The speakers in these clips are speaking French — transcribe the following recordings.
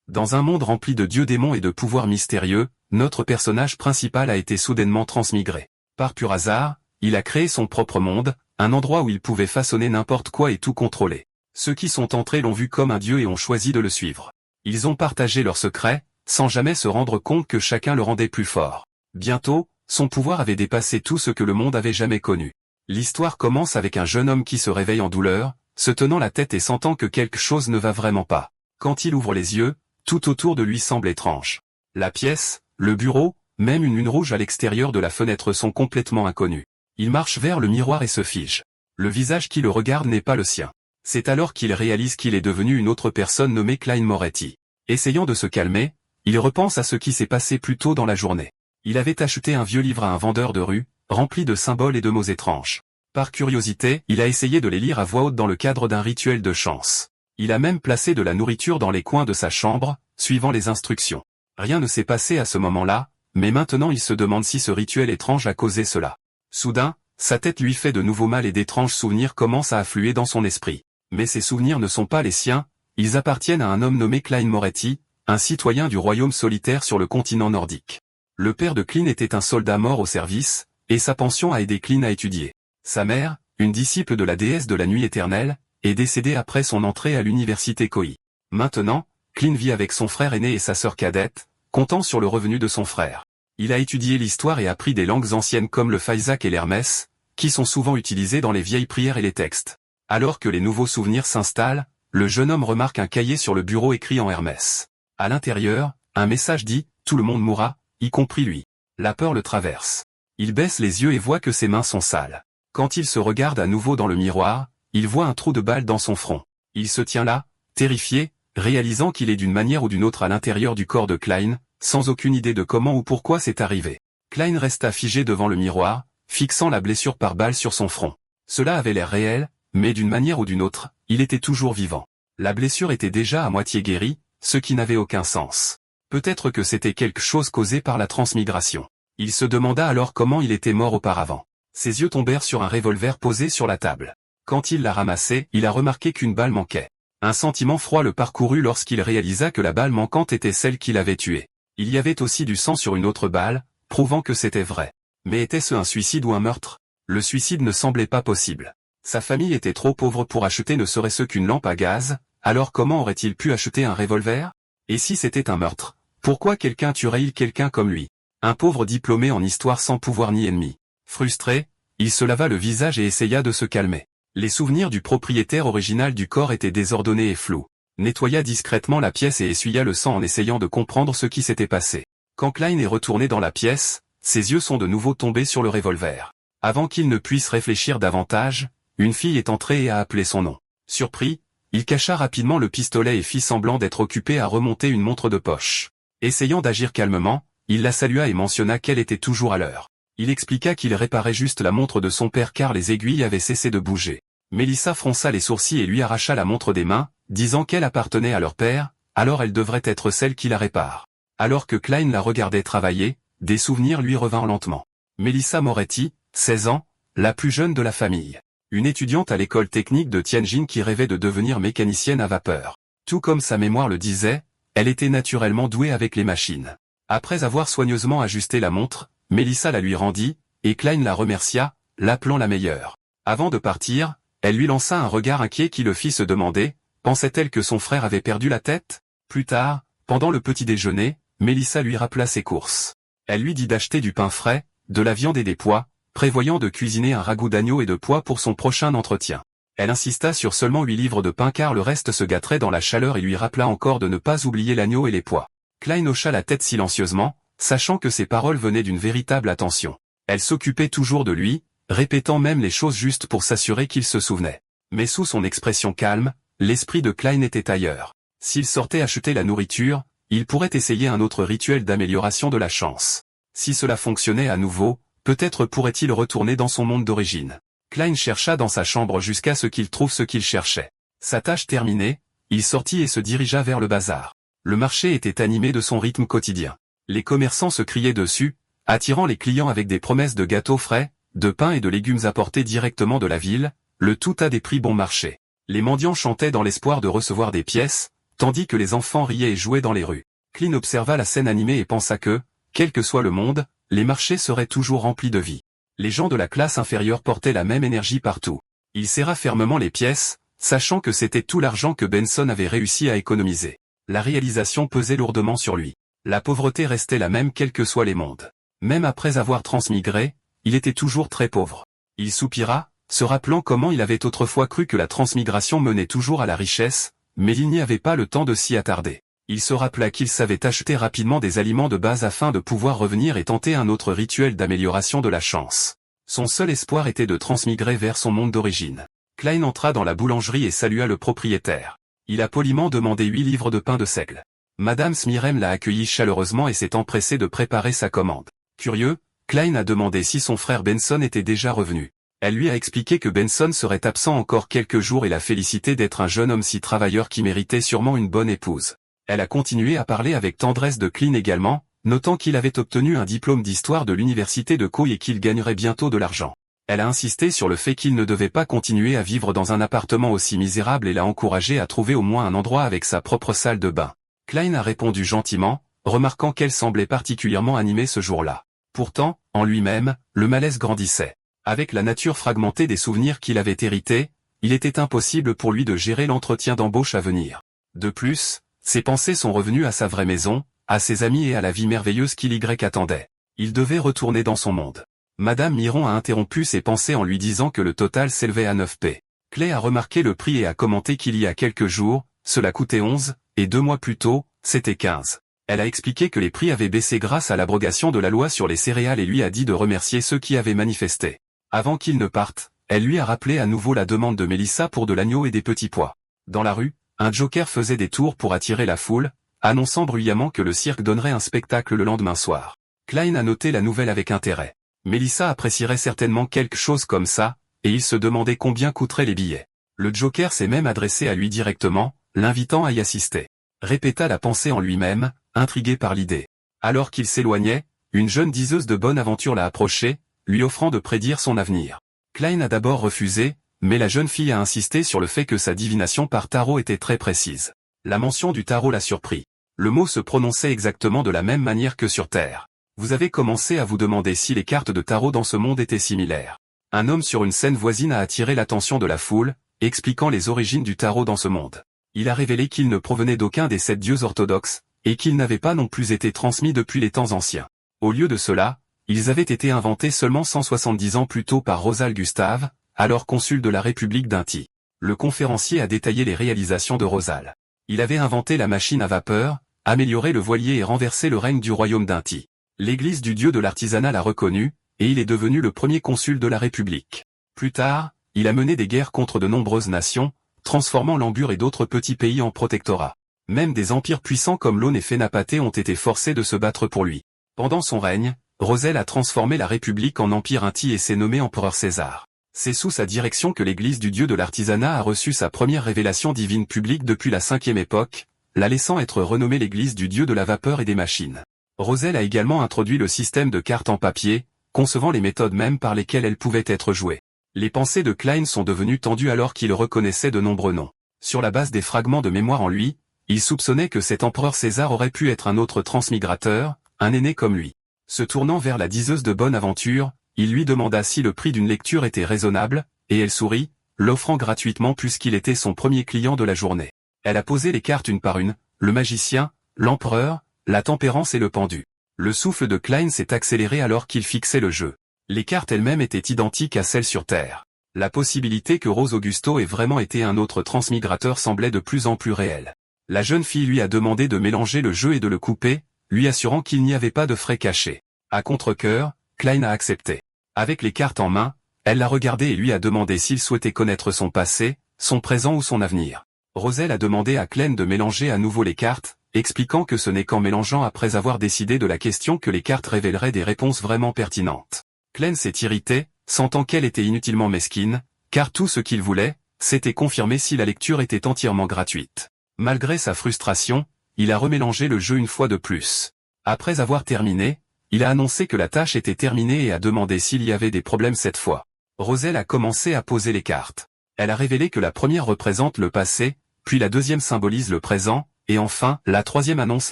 Dans un monde rempli de dieux démons et de pouvoirs mystérieux, notre personnage principal a été soudainement transmigré. Par pur hasard, il a créé son propre monde, un endroit où il pouvait façonner n'importe quoi et tout contrôler. Ceux qui sont entrés l'ont vu comme un dieu et ont choisi de le suivre. Ils ont partagé leurs secrets, sans jamais se rendre compte que chacun le rendait plus fort. Bientôt, son pouvoir avait dépassé tout ce que le monde avait jamais connu. L'histoire commence avec un jeune homme qui se réveille en douleur, se tenant la tête et sentant que quelque chose ne va vraiment pas. Quand il ouvre les yeux, tout autour de lui semble étrange. La pièce, le bureau, même une lune rouge à l'extérieur de la fenêtre sont complètement inconnus. Il marche vers le miroir et se fige. Le visage qui le regarde n'est pas le sien. C'est alors qu'il réalise qu'il est devenu une autre personne nommée Cline Moretti. Essayant de se calmer, il repense à ce qui s'est passé plus tôt dans la journée. Il avait acheté un vieux livre à un vendeur de rue, rempli de symboles et de mots étranges. Par curiosité, il a essayé de les lire à voix haute dans le cadre d'un rituel de chance. Il a même placé de la nourriture dans les coins de sa chambre, suivant les instructions. Rien ne s'est passé à ce moment-là, mais maintenant il se demande si ce rituel étrange a causé cela. Soudain, sa tête lui fait de nouveau mal et d'étranges souvenirs commencent à affluer dans son esprit. Mais ces souvenirs ne sont pas les siens, ils appartiennent à un homme nommé Cline Moretti, un citoyen du royaume solitaire sur le continent nordique. Le père de Cline était un soldat mort au service, et sa pension a aidé Cline à étudier. Sa mère, une disciple de la déesse de la nuit éternelle, est décédée après son entrée à l'université Koi. Maintenant, Cline vit avec son frère aîné et sa sœur cadette, comptant sur le revenu de son frère. Il a étudié l'histoire et appris des langues anciennes comme le Faizak et l'Hermès, qui sont souvent utilisées dans les vieilles prières et les textes. Alors que les nouveaux souvenirs s'installent, le jeune homme remarque un cahier sur le bureau écrit en Hermès. À l'intérieur, un message dit « Tout le monde mourra, y compris lui ». La peur le traverse. Il baisse les yeux et voit que ses mains sont sales. Quand il se regarde à nouveau dans le miroir, il voit un trou de balle dans son front. Il se tient là, terrifié, réalisant qu'il est d'une manière ou d'une autre à l'intérieur du corps de Cline, sans aucune idée de comment ou pourquoi c'est arrivé. Cline resta figé devant le miroir, fixant la blessure par balle sur son front. Cela avait l'air réel, mais d'une manière ou d'une autre, il était toujours vivant. La blessure était déjà à moitié guérie, ce qui n'avait aucun sens. Peut-être que c'était quelque chose causé par la transmigration. Il se demanda alors comment il était mort auparavant. Ses yeux tombèrent sur un revolver posé sur la table. Quand il l'a ramassé, il a remarqué qu'une balle manquait. Un sentiment froid le parcourut lorsqu'il réalisa que la balle manquante était celle qui l'avait tué. Il y avait aussi du sang sur une autre balle, prouvant que c'était vrai. Mais était-ce un suicide ou un meurtre? Le suicide ne semblait pas possible. Sa famille était trop pauvre pour acheter ne serait-ce qu'une lampe à gaz, alors comment aurait-il pu acheter un revolver? Et si c'était un meurtre, pourquoi quelqu'un tuerait-il quelqu'un comme lui? Un pauvre diplômé en histoire sans pouvoir ni ennemi. Frustré, il se lava le visage et essaya de se calmer. Les souvenirs du propriétaire original du corps étaient désordonnés et flous. Nettoya discrètement la pièce et essuya le sang en essayant de comprendre ce qui s'était passé. Quand Cline est retourné dans la pièce, ses yeux sont de nouveau tombés sur le revolver. Avant qu'il ne puisse réfléchir davantage, une fille est entrée et a appelé son nom. Surpris, il cacha rapidement le pistolet et fit semblant d'être occupé à remonter une montre de poche. Essayant d'agir calmement, il la salua et mentionna qu'elle était toujours à l'heure. Il expliqua qu'il réparait juste la montre de son père car les aiguilles avaient cessé de bouger. Mélissa fronça les sourcils et lui arracha la montre des mains, disant qu'elle appartenait à leur père, alors elle devrait être celle qui la répare. Alors que Cline la regardait travailler, des souvenirs lui revinrent lentement. Mélissa Moretti, 16 ans, la plus jeune de la famille. Une étudiante à l'école technique de Tianjin qui rêvait de devenir mécanicienne à vapeur. Tout comme sa mémoire le disait, elle était naturellement douée avec les machines. Après avoir soigneusement ajusté la montre, Mélissa la lui rendit, et Cline la remercia, l'appelant la meilleure. Avant de partir, elle lui lança un regard inquiet qui le fit se demander, pensait-elle que son frère avait perdu la tête? Plus tard, pendant le petit déjeuner, Mélissa lui rappela ses courses. Elle lui dit d'acheter du pain frais, de la viande et des pois, prévoyant de cuisiner un ragoût d'agneau et de pois pour son prochain entretien. Elle insista sur seulement 8 livres de pain car le reste se gâterait dans la chaleur et lui rappela encore de ne pas oublier l'agneau et les pois. Cline hocha la tête silencieusement, sachant que ses paroles venaient d'une véritable attention. Elle s'occupait toujours de lui, répétant même les choses justes pour s'assurer qu'il se souvenait. Mais sous son expression calme, l'esprit de Cline était ailleurs. S'il sortait acheter la nourriture, il pourrait essayer un autre rituel d'amélioration de la chance. Si cela fonctionnait à nouveau, peut-être pourrait-il retourner dans son monde d'origine. Cline chercha dans sa chambre jusqu'à ce qu'il trouve ce qu'il cherchait. Sa tâche terminée, il sortit et se dirigea vers le bazar. Le marché était animé de son rythme quotidien. Les commerçants se criaient dessus, attirant les clients avec des promesses de gâteaux frais, de pain et de légumes apportés directement de la ville, le tout à des prix bon marché. Les mendiants chantaient dans l'espoir de recevoir des pièces, tandis que les enfants riaient et jouaient dans les rues. Klein observa la scène animée et pensa que, quel que soit le monde, les marchés seraient toujours remplis de vie. Les gens de la classe inférieure portaient la même énergie partout. Il serra fermement les pièces, sachant que c'était tout l'argent que Benson avait réussi à économiser. La réalisation pesait lourdement sur lui. La pauvreté restait la même quels que soient les mondes. Même après avoir transmigré, il était toujours très pauvre. Il soupira, se rappelant comment il avait autrefois cru que la transmigration menait toujours à la richesse, mais il n'y avait pas le temps de s'y attarder. Il se rappela qu'il savait acheter rapidement des aliments de base afin de pouvoir revenir et tenter un autre rituel d'amélioration de la chance. Son seul espoir était de transmigrer vers son monde d'origine. Klein entra dans la boulangerie et salua le propriétaire. Il a poliment demandé 8 livres de pain de seigle. Madame Smirem l'a accueilli chaleureusement et s'est empressée de préparer sa commande. Curieux, Klein a demandé si son frère Benson était déjà revenu. Elle lui a expliqué que Benson serait absent encore quelques jours et l'a félicité d'être un jeune homme si travailleur qui méritait sûrement une bonne épouse. Elle a continué à parler avec tendresse de Klein également, notant qu'il avait obtenu un diplôme d'histoire de l'université de Kauai et qu'il gagnerait bientôt de l'argent. Elle a insisté sur le fait qu'il ne devait pas continuer à vivre dans un appartement aussi misérable et l'a encouragé à trouver au moins un endroit avec sa propre salle de bain. Klein a répondu gentiment, remarquant qu'elle semblait particulièrement animée ce jour-là. Pourtant, en lui-même, le malaise grandissait. Avec la nature fragmentée des souvenirs qu'il avait hérités, il était impossible pour lui de gérer l'entretien d'embauche à venir. De plus, ses pensées sont revenues à sa vraie maison, à ses amis et à la vie merveilleuse qu'il y attendait. Il devait retourner dans son monde. Madame Miron a interrompu ses pensées en lui disant que le total s'élevait à 9 p. Clay a remarqué le prix et a commenté qu'il y a quelques jours, cela coûtait 11, et 2 mois plus tôt, c'était 15. Elle a expliqué que les prix avaient baissé grâce à l'abrogation de la loi sur les céréales et lui a dit de remercier ceux qui avaient manifesté. Avant qu'il ne parte, elle lui a rappelé à nouveau la demande de Mélissa pour de l'agneau et des petits pois. Dans la rue, un joker faisait des tours pour attirer la foule, annonçant bruyamment que le cirque donnerait un spectacle le lendemain soir. Klein a noté la nouvelle avec intérêt. Mélissa apprécierait certainement quelque chose comme ça, et il se demandait combien coûteraient les billets. Le joker s'est même adressé à lui directement, l'invitant à y assister. Répéta la pensée en lui-même, intrigué par l'idée. Alors qu'il s'éloignait, une jeune diseuse de bonne aventure l'a approché, lui offrant de prédire son avenir. Klein a d'abord refusé, mais la jeune fille a insisté sur le fait que sa divination par tarot était très précise. La mention du tarot l'a surpris. Le mot se prononçait exactement de la même manière que sur Terre. Vous avez commencé à vous demander si les cartes de tarot dans ce monde étaient similaires. Un homme sur une scène voisine a attiré l'attention de la foule, expliquant les origines du tarot dans ce monde. Il a révélé qu'il ne provenait d'aucun des 7 dieux orthodoxes, et qu'ils n'avaient pas non plus été transmis depuis les temps anciens. Au lieu de cela, ils avaient été inventés seulement 170 ans plus tôt par Rosal Gustave, alors consul de la République d'Inti. Le conférencier a détaillé les réalisations de Rosal. Il avait inventé la machine à vapeur, amélioré le voilier et renversé le règne du royaume d'Inti. L'église du dieu de l'artisanat l'a reconnu, et il est devenu le premier consul de la République. Plus tard, il a mené des guerres contre de nombreuses nations, transformant l'Ambur et d'autres petits pays en protectorats. Même des empires puissants comme l'Aune et Phénapaté ont été forcés de se battre pour lui. Pendant son règne, Rosel a transformé la République en empire Inti et s'est nommé empereur César. C'est sous sa direction que l'église du dieu de l'artisanat a reçu sa première révélation divine publique depuis la 5e époque, la laissant être renommée l'église du dieu de la vapeur et des machines. Rosel a également introduit le système de cartes en papier, concevant les méthodes mêmes par lesquelles elles pouvaient être jouées. Les pensées de Klein sont devenues tendues alors qu'il reconnaissait de nombreux noms. Sur la base des fragments de mémoire en lui, il soupçonnait que cet empereur César aurait pu être un autre transmigrateur, un aîné comme lui. Se tournant vers la diseuse de bonne aventure, il lui demanda si le prix d'une lecture était raisonnable, et elle sourit, l'offrant gratuitement puisqu'il était son premier client de la journée. Elle a posé les cartes une par une, le magicien, l'empereur, la tempérance et le pendu. Le souffle de Klein s'est accéléré alors qu'il fixait le jeu. Les cartes elles-mêmes étaient identiques à celles sur Terre. La possibilité que Rose Augusto ait vraiment été un autre transmigrateur semblait de plus en plus réelle. La jeune fille lui a demandé de mélanger le jeu et de le couper, lui assurant qu'il n'y avait pas de frais cachés. À contre-cœur, Klein a accepté. Avec les cartes en main, elle l'a regardé et lui a demandé s'il souhaitait connaître son passé, son présent ou son avenir. Rosel a demandé à Klein de mélanger à nouveau les cartes, expliquant que ce n'est qu'en mélangeant après avoir décidé de la question que les cartes révéleraient des réponses vraiment pertinentes. Klein s'est irrité, sentant qu'elle était inutilement mesquine, car tout ce qu'il voulait, c'était confirmer si la lecture était entièrement gratuite. Malgré sa frustration, il a remélangé le jeu une fois de plus. Après avoir terminé, il a annoncé que la tâche était terminée et a demandé s'il y avait des problèmes cette fois. Rosel a commencé à poser les cartes. Elle a révélé que la première représente le passé, puis la deuxième symbolise le présent, et enfin, la troisième annonce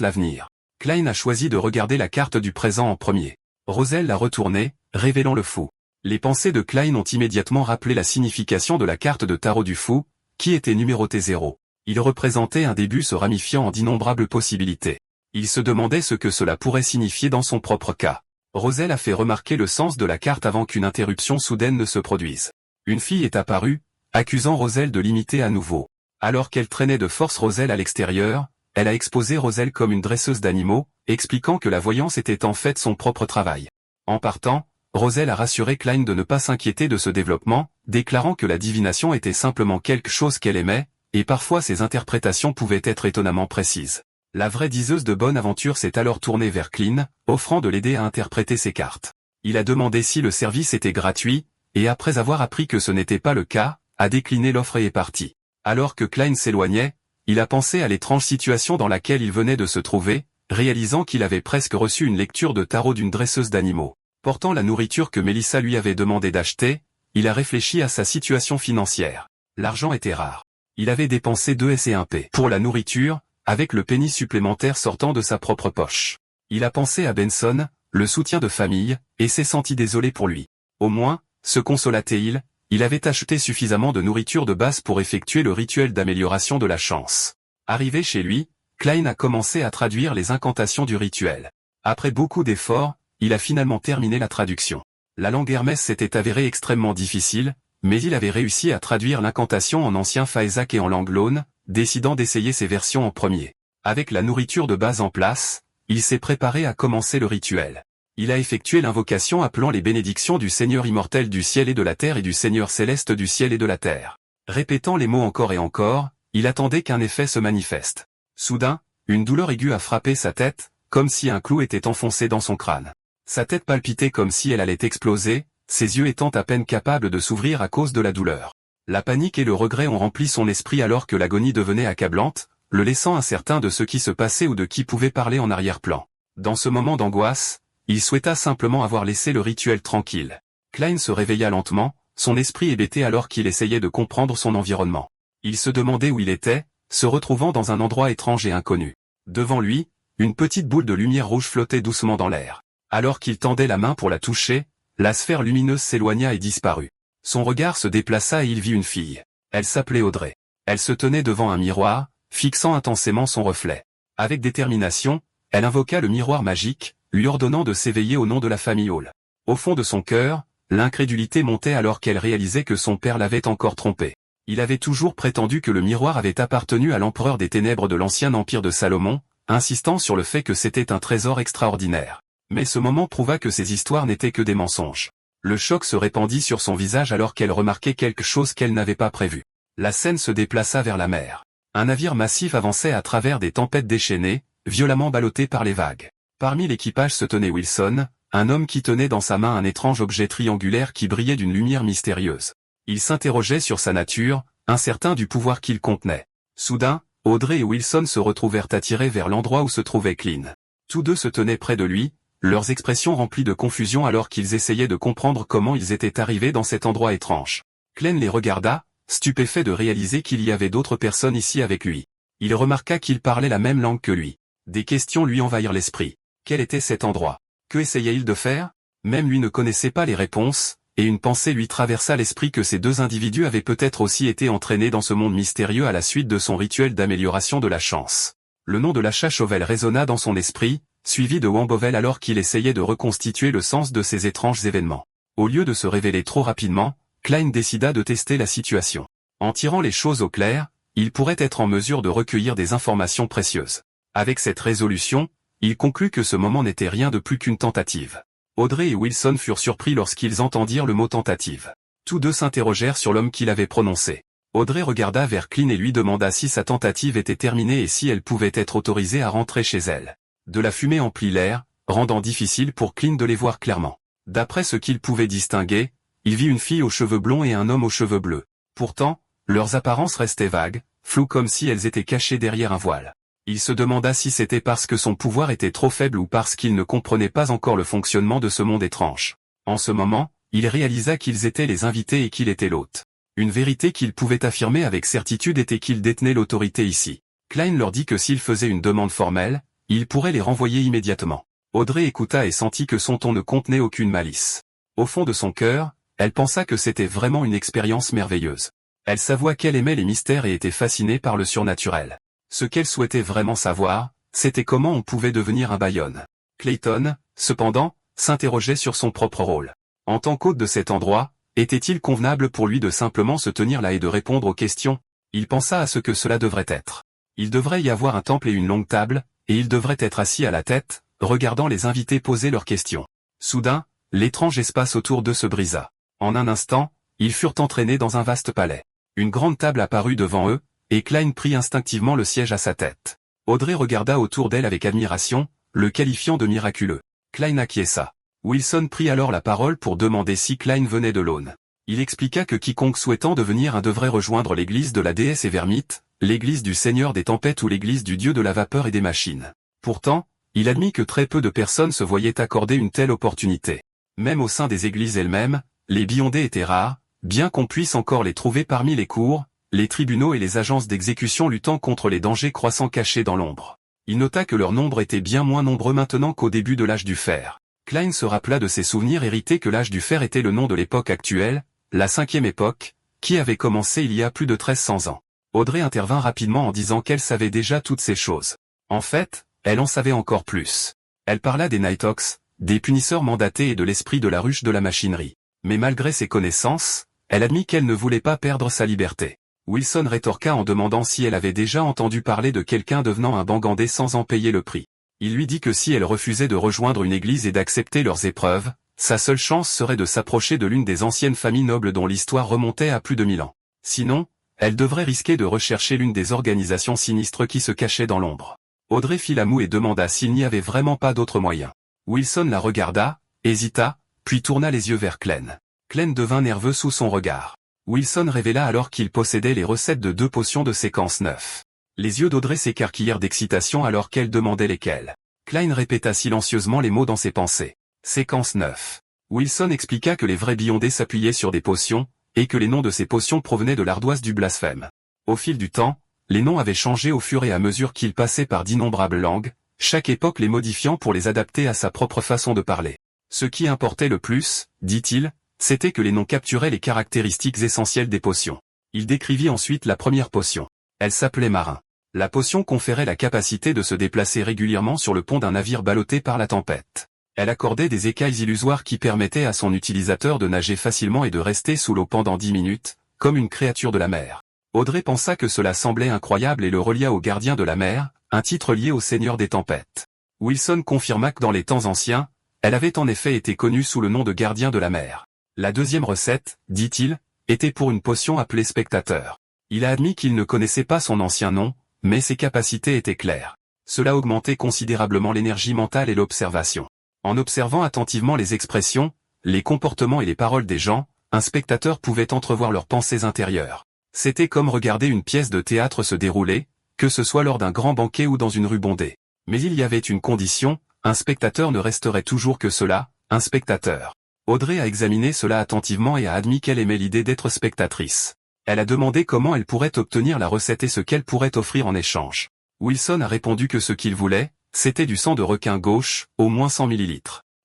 l'avenir. Klein a choisi de regarder la carte du présent en premier. Roselle l'a retournée, révélant le fou. Les pensées de Klein ont immédiatement rappelé la signification de la carte de tarot du fou, qui était numérotée 0. Il représentait un début se ramifiant en d'innombrables possibilités. Il se demandait ce que cela pourrait signifier dans son propre cas. Roselle a fait remarquer le sens de la carte avant qu'une interruption soudaine ne se produise. Une fille est apparue, accusant Roselle de l'imiter à nouveau. Alors qu'elle traînait de force Roselle à l'extérieur, elle a exposé Roselle comme une dresseuse d'animaux, expliquant que la voyance était en fait son propre travail. En partant, Roselle a rassuré Klein de ne pas s'inquiéter de ce développement, déclarant que la divination était simplement quelque chose qu'elle aimait, et parfois ses interprétations pouvaient être étonnamment précises. La vraie diseuse de bonne aventure s'est alors tournée vers Klein, offrant de l'aider à interpréter ses cartes. Il a demandé si le service était gratuit, et après avoir appris que ce n'était pas le cas, a décliné l'offre et est parti. Alors que Klein s'éloignait, il a pensé à l'étrange situation dans laquelle il venait de se trouver, réalisant qu'il avait presque reçu une lecture de tarot d'une dresseuse d'animaux. Portant la nourriture que Mélissa lui avait demandé d'acheter, il a réfléchi à sa situation financière. L'argent était rare. Il avait dépensé 2 S et 1 P pour la nourriture, avec le penny supplémentaire sortant de sa propre poche. Il a pensé à Benson, le soutien de famille, et s'est senti désolé pour lui. Au moins, se consola-t-il, il avait acheté suffisamment de nourriture de base pour effectuer le rituel d'amélioration de la chance. Arrivé chez lui, Klein a commencé à traduire les incantations du rituel. Après beaucoup d'efforts, il a finalement terminé la traduction. La langue Hermès s'était avérée extrêmement difficile, mais il avait réussi à traduire l'incantation en ancien Faezak et en langue Lone, décidant d'essayer ces versions en premier. Avec la nourriture de base en place, il s'est préparé à commencer le rituel. Il a effectué l'invocation appelant les bénédictions du Seigneur immortel du ciel et de la terre et du Seigneur céleste du ciel et de la terre. Répétant les mots encore et encore, il attendait qu'un effet se manifeste. Soudain, une douleur aiguë a frappé sa tête, comme si un clou était enfoncé dans son crâne. Sa tête palpitait comme si elle allait exploser, ses yeux étant à peine capables de s'ouvrir à cause de la douleur. La panique et le regret ont rempli son esprit alors que l'agonie devenait accablante, le laissant incertain de ce qui se passait ou de qui pouvait parler en arrière-plan. Dans ce moment d'angoisse, il souhaita simplement avoir laissé le rituel tranquille. Klein se réveilla lentement, son esprit hébété alors qu'il essayait de comprendre son environnement. Il se demandait où il était, se retrouvant dans un endroit étrange et inconnu. Devant lui, une petite boule de lumière rouge flottait doucement dans l'air. Alors qu'il tendait la main pour la toucher, la sphère lumineuse s'éloigna et disparut. Son regard se déplaça et il vit une fille. Elle s'appelait Audrey. Elle se tenait devant un miroir, fixant intensément son reflet. Avec détermination, elle invoqua le miroir magique, lui ordonnant de s'éveiller au nom de la famille Hall. Au fond de son cœur, l'incrédulité montait alors qu'elle réalisait que son père l'avait encore trompée. Il avait toujours prétendu que le miroir avait appartenu à l'empereur des ténèbres de l'ancien empire de Salomon, insistant sur le fait que c'était un trésor extraordinaire. Mais ce moment prouva que ces histoires n'étaient que des mensonges. Le choc se répandit sur son visage alors qu'elle remarquait quelque chose qu'elle n'avait pas prévu. La scène se déplaça vers la mer. Un navire massif avançait à travers des tempêtes déchaînées, violemment ballotté par les vagues. Parmi l'équipage se tenait Wilson, un homme qui tenait dans sa main un étrange objet triangulaire qui brillait d'une lumière mystérieuse. Il s'interrogeait sur sa nature, incertain du pouvoir qu'il contenait. Soudain, Audrey et Wilson se retrouvèrent attirés vers l'endroit où se trouvait Klein. Tous deux se tenaient près de lui, leurs expressions remplies de confusion alors qu'ils essayaient de comprendre comment ils étaient arrivés dans cet endroit étrange. Klein les regarda, stupéfait de réaliser qu'il y avait d'autres personnes ici avec lui. Il remarqua qu'ils parlaient la même langue que lui. Des questions lui envahirent l'esprit. Quel était cet endroit? Que essayait-il de faire? Même lui ne connaissait pas les réponses, et une pensée lui traversa l'esprit que ces deux individus avaient peut-être aussi été entraînés dans ce monde mystérieux à la suite de son rituel d'amélioration de la chance. Le nom de l'achat Chauvel résonna dans son esprit, suivi de Wambovel alors qu'il essayait de reconstituer le sens de ces étranges événements. Au lieu de se révéler trop rapidement, Klein décida de tester la situation. En tirant les choses au clair, il pourrait être en mesure de recueillir des informations précieuses. Avec cette résolution, il conclut que ce moment n'était rien de plus qu'une tentative. Audrey et Wilson furent surpris lorsqu'ils entendirent le mot tentative. Tous deux s'interrogèrent sur l'homme qui l'avait prononcé. Audrey regarda vers Klein et lui demanda si sa tentative était terminée et si elle pouvait être autorisée à rentrer chez elle. De la fumée emplit l'air, rendant difficile pour Klein de les voir clairement. D'après ce qu'il pouvait distinguer, il vit une fille aux cheveux blonds et un homme aux cheveux bleus. Pourtant, leurs apparences restaient vagues, floues comme si elles étaient cachées derrière un voile. Il se demanda si c'était parce que son pouvoir était trop faible ou parce qu'il ne comprenait pas encore le fonctionnement de ce monde étrange. En ce moment, il réalisa qu'ils étaient les invités et qu'il était l'hôte. Une vérité qu'ils pouvaient affirmer avec certitude était qu'ils détenaient l'autorité ici. Klein leur dit que s'ils faisaient une demande formelle, ils pourraient les renvoyer immédiatement. Audrey écouta et sentit que son ton ne contenait aucune malice. Au fond de son cœur, elle pensa que c'était vraiment une expérience merveilleuse. Elle s'avoua qu'elle aimait les mystères et était fascinée par le surnaturel. Ce qu'elle souhaitait vraiment savoir, c'était comment on pouvait devenir un Bayonne. Clayton, cependant, s'interrogeait sur son propre rôle. En tant qu'hôte de cet endroit, était-il convenable pour lui de simplement se tenir là et de répondre aux questions? Il pensa à ce que cela devrait être. Il devrait y avoir un temple et une longue table, et il devrait être assis à la tête, regardant les invités poser leurs questions. Soudain, l'étrange espace autour d'eux se brisa. En un instant, ils furent entraînés dans un vaste palais. Une grande table apparut devant eux, et Klein prit instinctivement le siège à sa tête. Audrey regarda autour d'elle avec admiration, le qualifiant de miraculeux. Klein acquiesça. Wilson prit alors la parole pour demander si Klein venait de l'Aune. Il expliqua que quiconque souhaitant devenir un devrait rejoindre l'église de la déesse Évermite, l'église du Seigneur des Tempêtes ou l'église du dieu de la vapeur et des machines. Pourtant, il admit que très peu de personnes se voyaient accorder une telle opportunité. Même au sein des églises elles-mêmes, les Beyondés étaient rares, bien qu'on puisse encore les trouver parmi les cours, les tribunaux et les agences d'exécution luttant contre les dangers croissants cachés dans l'ombre. Il nota que leur nombre était bien moins nombreux maintenant qu'au début de l'âge du fer. Klein se rappela de ses souvenirs hérités que l'âge du fer était le nom de l'époque actuelle, la 5e époque, qui avait commencé il y a plus de 1300 ans. Audrey intervint rapidement en disant qu'elle savait déjà toutes ces choses. En fait, elle en savait encore plus. Elle parla des Nighthawks, des punisseurs mandatés et de l'esprit de la ruche de la machinerie. Mais malgré ses connaissances, elle admit qu'elle ne voulait pas perdre sa liberté. Wilson rétorqua en demandant si elle avait déjà entendu parler de quelqu'un devenant un Bangandais sans en payer le prix. Il lui dit que si elle refusait de rejoindre une église et d'accepter leurs épreuves, sa seule chance serait de s'approcher de l'une des anciennes familles nobles dont l'histoire remontait à plus de 1000 ans. Sinon, elle devrait risquer de rechercher l'une des organisations sinistres qui se cachaient dans l'ombre. Audrey fit la moue et demanda s'il n'y avait vraiment pas d'autre moyen. Wilson la regarda, hésita, puis tourna les yeux vers Klein. Klein devint nerveux sous son regard. Wilson révéla alors qu'il possédait les recettes de 2 potions de séquence 9. Les yeux d'Audrey s'écarquillèrent d'excitation alors qu'elle demandait lesquelles. Klein répéta silencieusement les mots dans ses pensées. Séquence 9. Wilson expliqua que les vrais Beyondés s'appuyaient sur des potions, et que les noms de ces potions provenaient de l'ardoise du blasphème. Au fil du temps, les noms avaient changé au fur et à mesure qu'ils passaient par d'innombrables langues, chaque époque les modifiant pour les adapter à sa propre façon de parler. Ce qui importait le plus, dit-il, c'était que les noms capturaient les caractéristiques essentielles des potions. Il décrivit ensuite la première potion. Elle s'appelait Marin. La potion conférait la capacité de se déplacer régulièrement sur le pont d'un navire ballotté par la tempête. Elle accordait des écailles illusoires qui permettaient à son utilisateur de nager facilement et de rester sous l'eau pendant 10 minutes, comme une créature de la mer. Audrey pensa que cela semblait incroyable et le relia au gardien de la mer, un titre lié au Seigneur des Tempêtes. Wilson confirma que dans les temps anciens, elle avait en effet été connue sous le nom de gardien de la mer. La deuxième recette, dit-il, était pour une potion appelée Spectateur. Il a admis qu'il ne connaissait pas son ancien nom, mais ses capacités étaient claires. Cela augmentait considérablement l'énergie mentale et l'observation. En observant attentivement les expressions, les comportements et les paroles des gens, un spectateur pouvait entrevoir leurs pensées intérieures. C'était comme regarder une pièce de théâtre se dérouler, que ce soit lors d'un grand banquet ou dans une rue bondée. Mais il y avait une condition, un spectateur ne resterait toujours que cela, un spectateur. Audrey a examiné cela attentivement et a admis qu'elle aimait l'idée d'être spectatrice. Elle a demandé comment elle pourrait obtenir la recette et ce qu'elle pourrait offrir en échange. Wilson a répondu que ce qu'il voulait, c'était du sang de requin gauche, au moins 100 ml.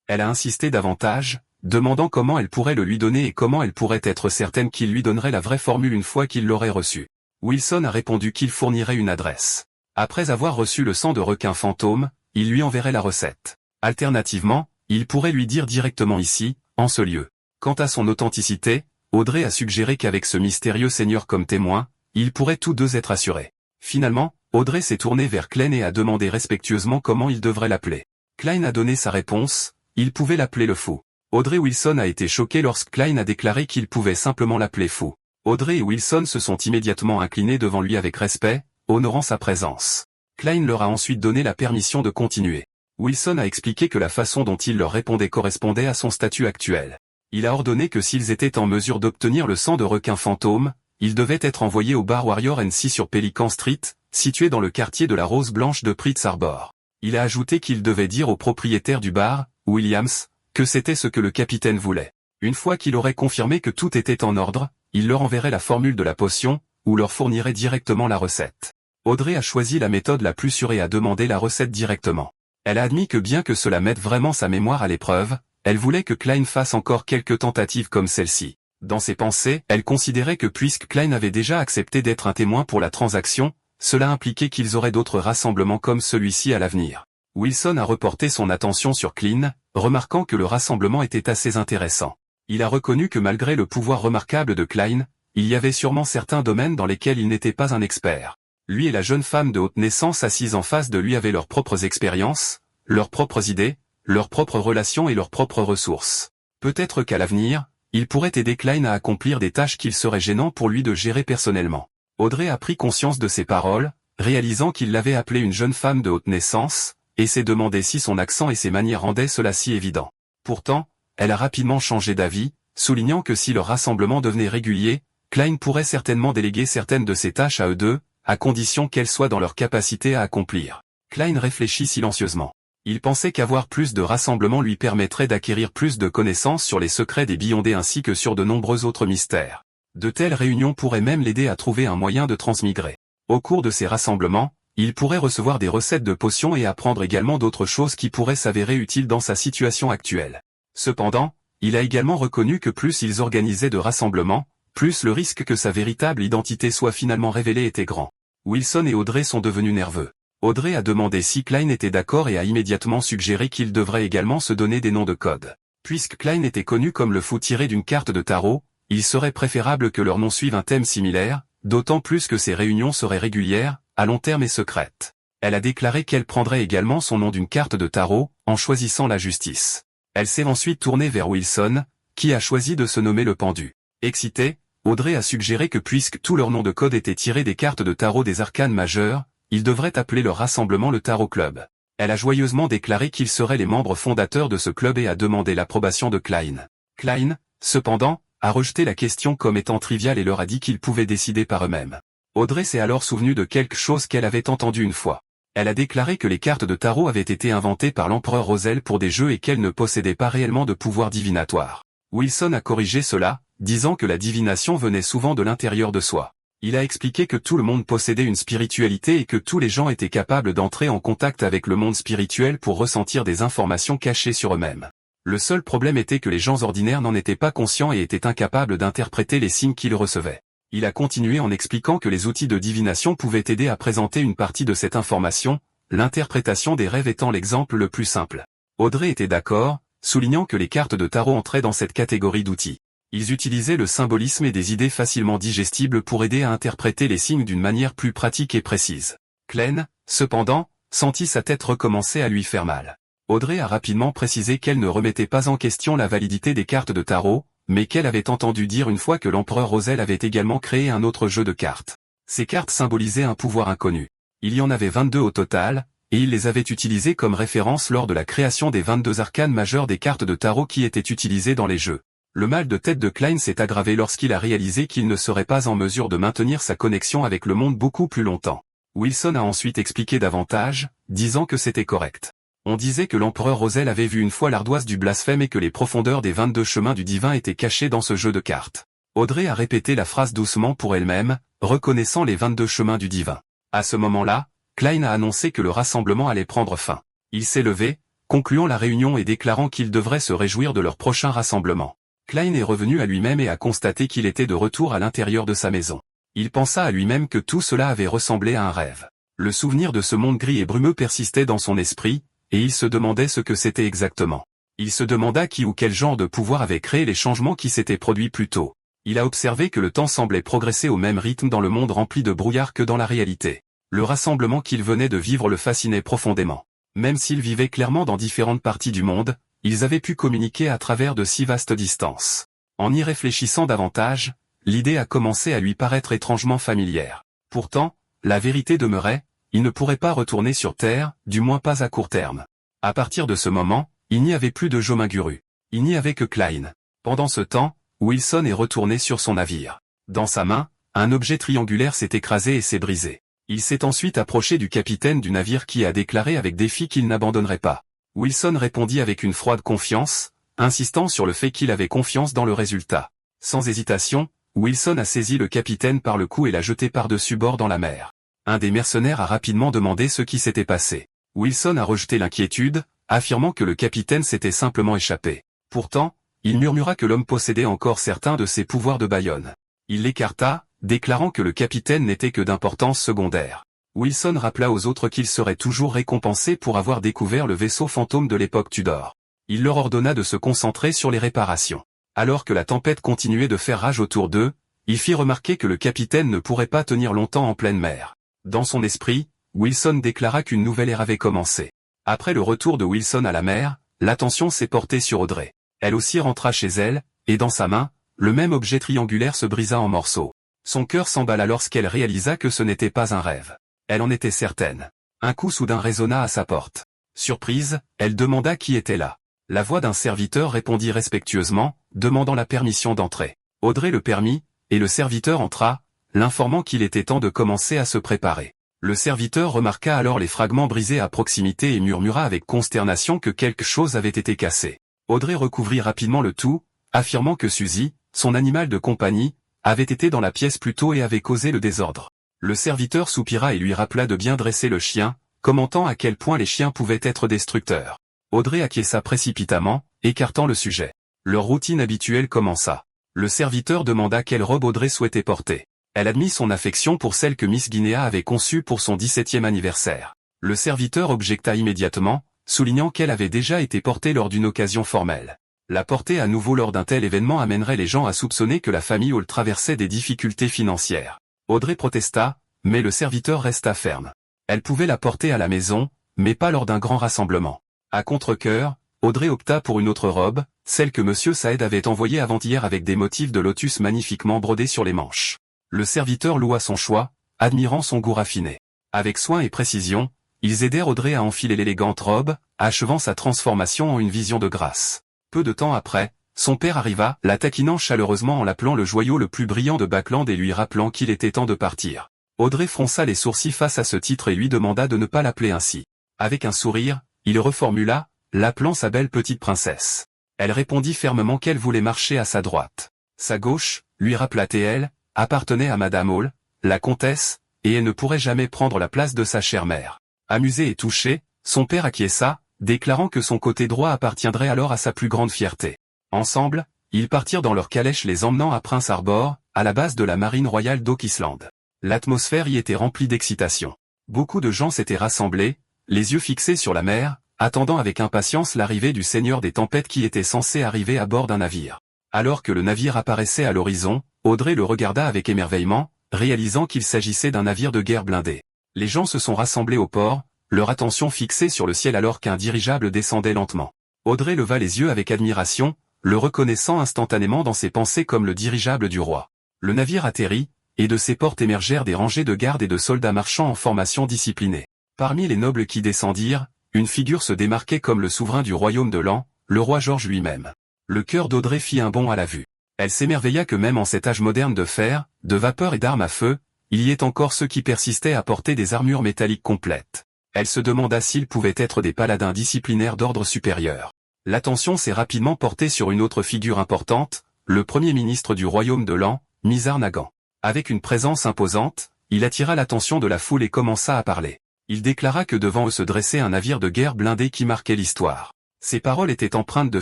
Elle a insisté davantage, demandant comment elle pourrait le lui donner et comment elle pourrait être certaine qu'il lui donnerait la vraie formule une fois qu'il l'aurait reçue. Wilson a répondu qu'il fournirait une adresse. Après avoir reçu le sang de requin fantôme, il lui enverrait la recette. Alternativement, il pourrait lui dire directement ici, en ce lieu. Quant à son authenticité, Audrey a suggéré qu'avec ce mystérieux seigneur comme témoin, ils pourraient tous deux être assurés. Finalement, Audrey s'est tournée vers Klein et a demandé respectueusement comment il devrait l'appeler. Klein a donné sa réponse, il pouvait l'appeler le fou. Audrey Wilson a été choquée lorsque Klein a déclaré qu'il pouvait simplement l'appeler fou. Audrey et Wilson se sont immédiatement inclinés devant lui avec respect, honorant sa présence. Klein leur a ensuite donné la permission de continuer. Wilson a expliqué que la façon dont il leur répondait correspondait à son statut actuel. Il a ordonné que s'ils étaient en mesure d'obtenir le sang de requin fantôme, ils devaient être envoyés au bar Warrior NC sur Pelican Street, situé dans le quartier de la Rose Blanche de Pritz Harbor. Il a ajouté qu'il devait dire au propriétaire du bar, Williams, que c'était ce que le capitaine voulait. Une fois qu'il aurait confirmé que tout était en ordre, il leur enverrait la formule de la potion, ou leur fournirait directement la recette. Audrey a choisi la méthode la plus sûre et a demandé la recette directement. Elle a admis que bien que cela mette vraiment sa mémoire à l'épreuve, elle voulait que Klein fasse encore quelques tentatives comme celle-ci. Dans ses pensées, elle considérait que puisque Klein avait déjà accepté d'être un témoin pour la transaction, cela impliquait qu'ils auraient d'autres rassemblements comme celui-ci à l'avenir. Wilson a reporté son attention sur Klein, remarquant que le rassemblement était assez intéressant. Il a reconnu que malgré le pouvoir remarquable de Klein, il y avait sûrement certains domaines dans lesquels il n'était pas un expert. Lui et la jeune femme de haute naissance assise en face de lui avaient leurs propres expériences, leurs propres idées, leurs propres relations et leurs propres ressources. Peut-être qu'à l'avenir, il pourrait aider Klein à accomplir des tâches qu'il serait gênant pour lui de gérer personnellement. Audrey a pris conscience de ses paroles, réalisant qu'il l'avait appelée une jeune femme de haute naissance, et s'est demandé si son accent et ses manières rendaient cela si évident. Pourtant, elle a rapidement changé d'avis, soulignant que si leur rassemblement devenait régulier, Klein pourrait certainement déléguer certaines de ses tâches à eux deux, à condition qu'elles soient dans leur capacité à accomplir. Klein réfléchit silencieusement. Il pensait qu'avoir plus de rassemblements lui permettrait d'acquérir plus de connaissances sur les secrets des Beyondés ainsi que sur de nombreux autres mystères. De telles réunions pourraient même l'aider à trouver un moyen de transmigrer. Au cours de ces rassemblements, il pourrait recevoir des recettes de potions et apprendre également d'autres choses qui pourraient s'avérer utiles dans sa situation actuelle. Cependant, il a également reconnu que plus ils organisaient de rassemblements, plus le risque que sa véritable identité soit finalement révélée était grand. Wilson et Audrey sont devenus nerveux. Audrey a demandé si Klein était d'accord et a immédiatement suggéré qu'il devrait également se donner des noms de code. Puisque Klein était connu comme le fou tiré d'une carte de tarot, il serait préférable que leur nom suive un thème similaire, d'autant plus que ces réunions seraient régulières, à long terme et secrètes. Elle a déclaré qu'elle prendrait également son nom d'une carte de tarot, en choisissant la justice. Elle s'est ensuite tournée vers Wilson, qui a choisi de se nommer le pendu. Excitée, Audrey a suggéré que puisque tous leurs noms de code étaient tirés des cartes de tarot des arcanes majeures, ils devraient appeler leur rassemblement le Tarot Club. Elle a joyeusement déclaré qu'ils seraient les membres fondateurs de ce club et a demandé l'approbation de Klein. Klein, cependant, a rejeté la question comme étant triviale et leur a dit qu'ils pouvaient décider par eux-mêmes. Audrey s'est alors souvenue de quelque chose qu'elle avait entendu une fois. Elle a déclaré que les cartes de tarot avaient été inventées par l'empereur Rosel pour des jeux et qu'elles ne possédaient pas réellement de pouvoir divinatoire. Wilson a corrigé cela, disant que la divination venait souvent de l'intérieur de soi. Il a expliqué que tout le monde possédait une spiritualité et que tous les gens étaient capables d'entrer en contact avec le monde spirituel pour ressentir des informations cachées sur eux-mêmes. Le seul problème était que les gens ordinaires n'en étaient pas conscients et étaient incapables d'interpréter les signes qu'ils recevaient. Il a continué en expliquant que les outils de divination pouvaient aider à présenter une partie de cette information, l'interprétation des rêves étant l'exemple le plus simple. Audrey était d'accord, soulignant que les cartes de tarot entraient dans cette catégorie d'outils. Ils utilisaient le symbolisme et des idées facilement digestibles pour aider à interpréter les signes d'une manière plus pratique et précise. Klein, cependant, sentit sa tête recommencer à lui faire mal. Audrey a rapidement précisé qu'elle ne remettait pas en question la validité des cartes de tarot, mais qu'elle avait entendu dire une fois que l'empereur Rosel avait également créé un autre jeu de cartes. Ces cartes symbolisaient un pouvoir inconnu. Il y en avait 22 au total, et il les avait utilisées comme référence lors de la création des 22 arcanes majeures des cartes de tarot qui étaient utilisées dans les jeux. Le mal de tête de Klein s'est aggravé lorsqu'il a réalisé qu'il ne serait pas en mesure de maintenir sa connexion avec le monde beaucoup plus longtemps. Wilson a ensuite expliqué davantage, disant que c'était correct. On disait que l'empereur Rosel avait vu une fois l'ardoise du blasphème et que les profondeurs des 22 chemins du divin étaient cachées dans ce jeu de cartes. Audrey a répété la phrase doucement pour elle-même, reconnaissant les 22 chemins du divin. À ce moment-là, Klein a annoncé que le rassemblement allait prendre fin. Il s'est levé, concluant la réunion et déclarant qu'il devrait se réjouir de leur prochain rassemblement. Klein est revenu à lui-même et a constaté qu'il était de retour à l'intérieur de sa maison. Il pensa à lui-même que tout cela avait ressemblé à un rêve. Le souvenir de ce monde gris et brumeux persistait dans son esprit, et il se demandait ce que c'était exactement. Il se demanda qui ou quel genre de pouvoir avait créé les changements qui s'étaient produits plus tôt. Il a observé que le temps semblait progresser au même rythme dans le monde rempli de brouillard que dans la réalité. Le rassemblement qu'il venait de vivre le fascinait profondément. Même s'ils vivaient clairement dans différentes parties du monde, ils avaient pu communiquer à travers de si vastes distances. En y réfléchissant davantage, l'idée a commencé à lui paraître étrangement familière. Pourtant, la vérité demeurait, il ne pourrait pas retourner sur Terre, du moins pas à court terme. À partir de ce moment, il n'y avait plus de Jominguru. Il n'y avait que Klein. Pendant ce temps, Wilson est retourné sur son navire. Dans sa main, un objet triangulaire s'est écrasé et s'est brisé. Il s'est ensuite approché du capitaine du navire qui a déclaré avec défi qu'il n'abandonnerait pas. Wilson répondit avec une froide confiance, insistant sur le fait qu'il avait confiance dans le résultat. Sans hésitation, Wilson a saisi le capitaine par le cou et l'a jeté par-dessus bord dans la mer. Un des mercenaires a rapidement demandé ce qui s'était passé. Wilson a rejeté l'inquiétude, affirmant que le capitaine s'était simplement échappé. Pourtant, il murmura que l'homme possédait encore certains de ses pouvoirs de Bayonne. Il l'écarta, déclarant que le capitaine n'était que d'importance secondaire. Wilson rappela aux autres qu'ils seraient toujours récompensés pour avoir découvert le vaisseau fantôme de l'époque Tudor. Il leur ordonna de se concentrer sur les réparations. Alors que la tempête continuait de faire rage autour d'eux, il fit remarquer que le capitaine ne pourrait pas tenir longtemps en pleine mer. Dans son esprit, Wilson déclara qu'une nouvelle ère avait commencé. Après le retour de Wilson à la mer, l'attention s'est portée sur Audrey. Elle aussi rentra chez elle, et dans sa main, le même objet triangulaire se brisa en morceaux. Son cœur s'emballa lorsqu'elle réalisa que ce n'était pas un rêve. Elle en était certaine. Un coup soudain résonna à sa porte. Surprise, elle demanda qui était là. La voix d'un serviteur répondit respectueusement, demandant la permission d'entrer. Audrey le permit, et le serviteur entra, l'informant qu'il était temps de commencer à se préparer. Le serviteur remarqua alors les fragments brisés à proximité et murmura avec consternation que quelque chose avait été cassé. Audrey recouvrit rapidement le tout, affirmant que Suzy, son animal de compagnie, avait été dans la pièce plus tôt et avait causé le désordre. Le serviteur soupira et lui rappela de bien dresser le chien, commentant à quel point les chiens pouvaient être destructeurs. Audrey acquiesça précipitamment, écartant le sujet. Leur routine habituelle commença. Le serviteur demanda quelle robe Audrey souhaitait porter. Elle admit son affection pour celle que Miss Guinea avait conçue pour son 17e anniversaire. Le serviteur objecta immédiatement, soulignant qu'elle avait déjà été portée lors d'une occasion formelle. La porter à nouveau lors d'un tel événement amènerait les gens à soupçonner que la famille Hall traversait des difficultés financières. Audrey protesta, mais le serviteur resta ferme. Elle pouvait la porter à la maison, mais pas lors d'un grand rassemblement. À contre-cœur, Audrey opta pour une autre robe, celle que Monsieur Saed avait envoyée avant-hier avec des motifs de lotus magnifiquement brodés sur les manches. Le serviteur loua son choix, admirant son goût raffiné. Avec soin et précision, ils aidèrent Audrey à enfiler l'élégante robe, achevant sa transformation en une vision de grâce. Peu de temps après, son père arriva, la taquinant chaleureusement en l'appelant le joyau le plus brillant de Backland et lui rappelant qu'il était temps de partir. Audrey fronça les sourcils face à ce titre et lui demanda de ne pas l'appeler ainsi. Avec un sourire, il reformula, l'appelant sa belle petite princesse. Elle répondit fermement qu'elle voulait marcher à sa droite. Sa gauche, lui rappela-t-elle, appartenait à Madame Hall, la comtesse, et elle ne pourrait jamais prendre la place de sa chère mère. Amusé et touché, son père acquiesça, déclarant que son côté droit appartiendrait alors à sa plus grande fierté. Ensemble, ils partirent dans leur calèche les emmenant à Prince Arbor, à la base de la marine royale d'Oak Island. L'atmosphère y était remplie d'excitation. Beaucoup de gens s'étaient rassemblés, les yeux fixés sur la mer, attendant avec impatience l'arrivée du seigneur des tempêtes qui était censé arriver à bord d'un navire. Alors que le navire apparaissait à l'horizon, Audrey le regarda avec émerveillement, réalisant qu'il s'agissait d'un navire de guerre blindé. Les gens se sont rassemblés au port, leur attention fixée sur le ciel alors qu'un dirigeable descendait lentement. Audrey leva les yeux avec admiration, le reconnaissant instantanément dans ses pensées comme le dirigeable du roi. Le navire atterrit, et de ses portes émergèrent des rangées de gardes et de soldats marchands en formation disciplinée. Parmi les nobles qui descendirent, une figure se démarquait comme le souverain du royaume de Lan, le roi George lui-même. Le cœur d'Audrey fit un bond à la vue. Elle s'émerveilla que même en cet âge moderne de fer, de vapeur et d'armes à feu, il y ait encore ceux qui persistaient à porter des armures métalliques complètes. Elle se demanda s'ils pouvaient être des paladins disciplinaires d'ordre supérieur. L'attention s'est rapidement portée sur une autre figure importante, le premier ministre du royaume de Lan, Mizar Nagan. Avec une présence imposante, il attira l'attention de la foule et commença à parler. Il déclara que devant eux se dressait un navire de guerre blindé qui marquait l'histoire. Ses paroles étaient empreintes de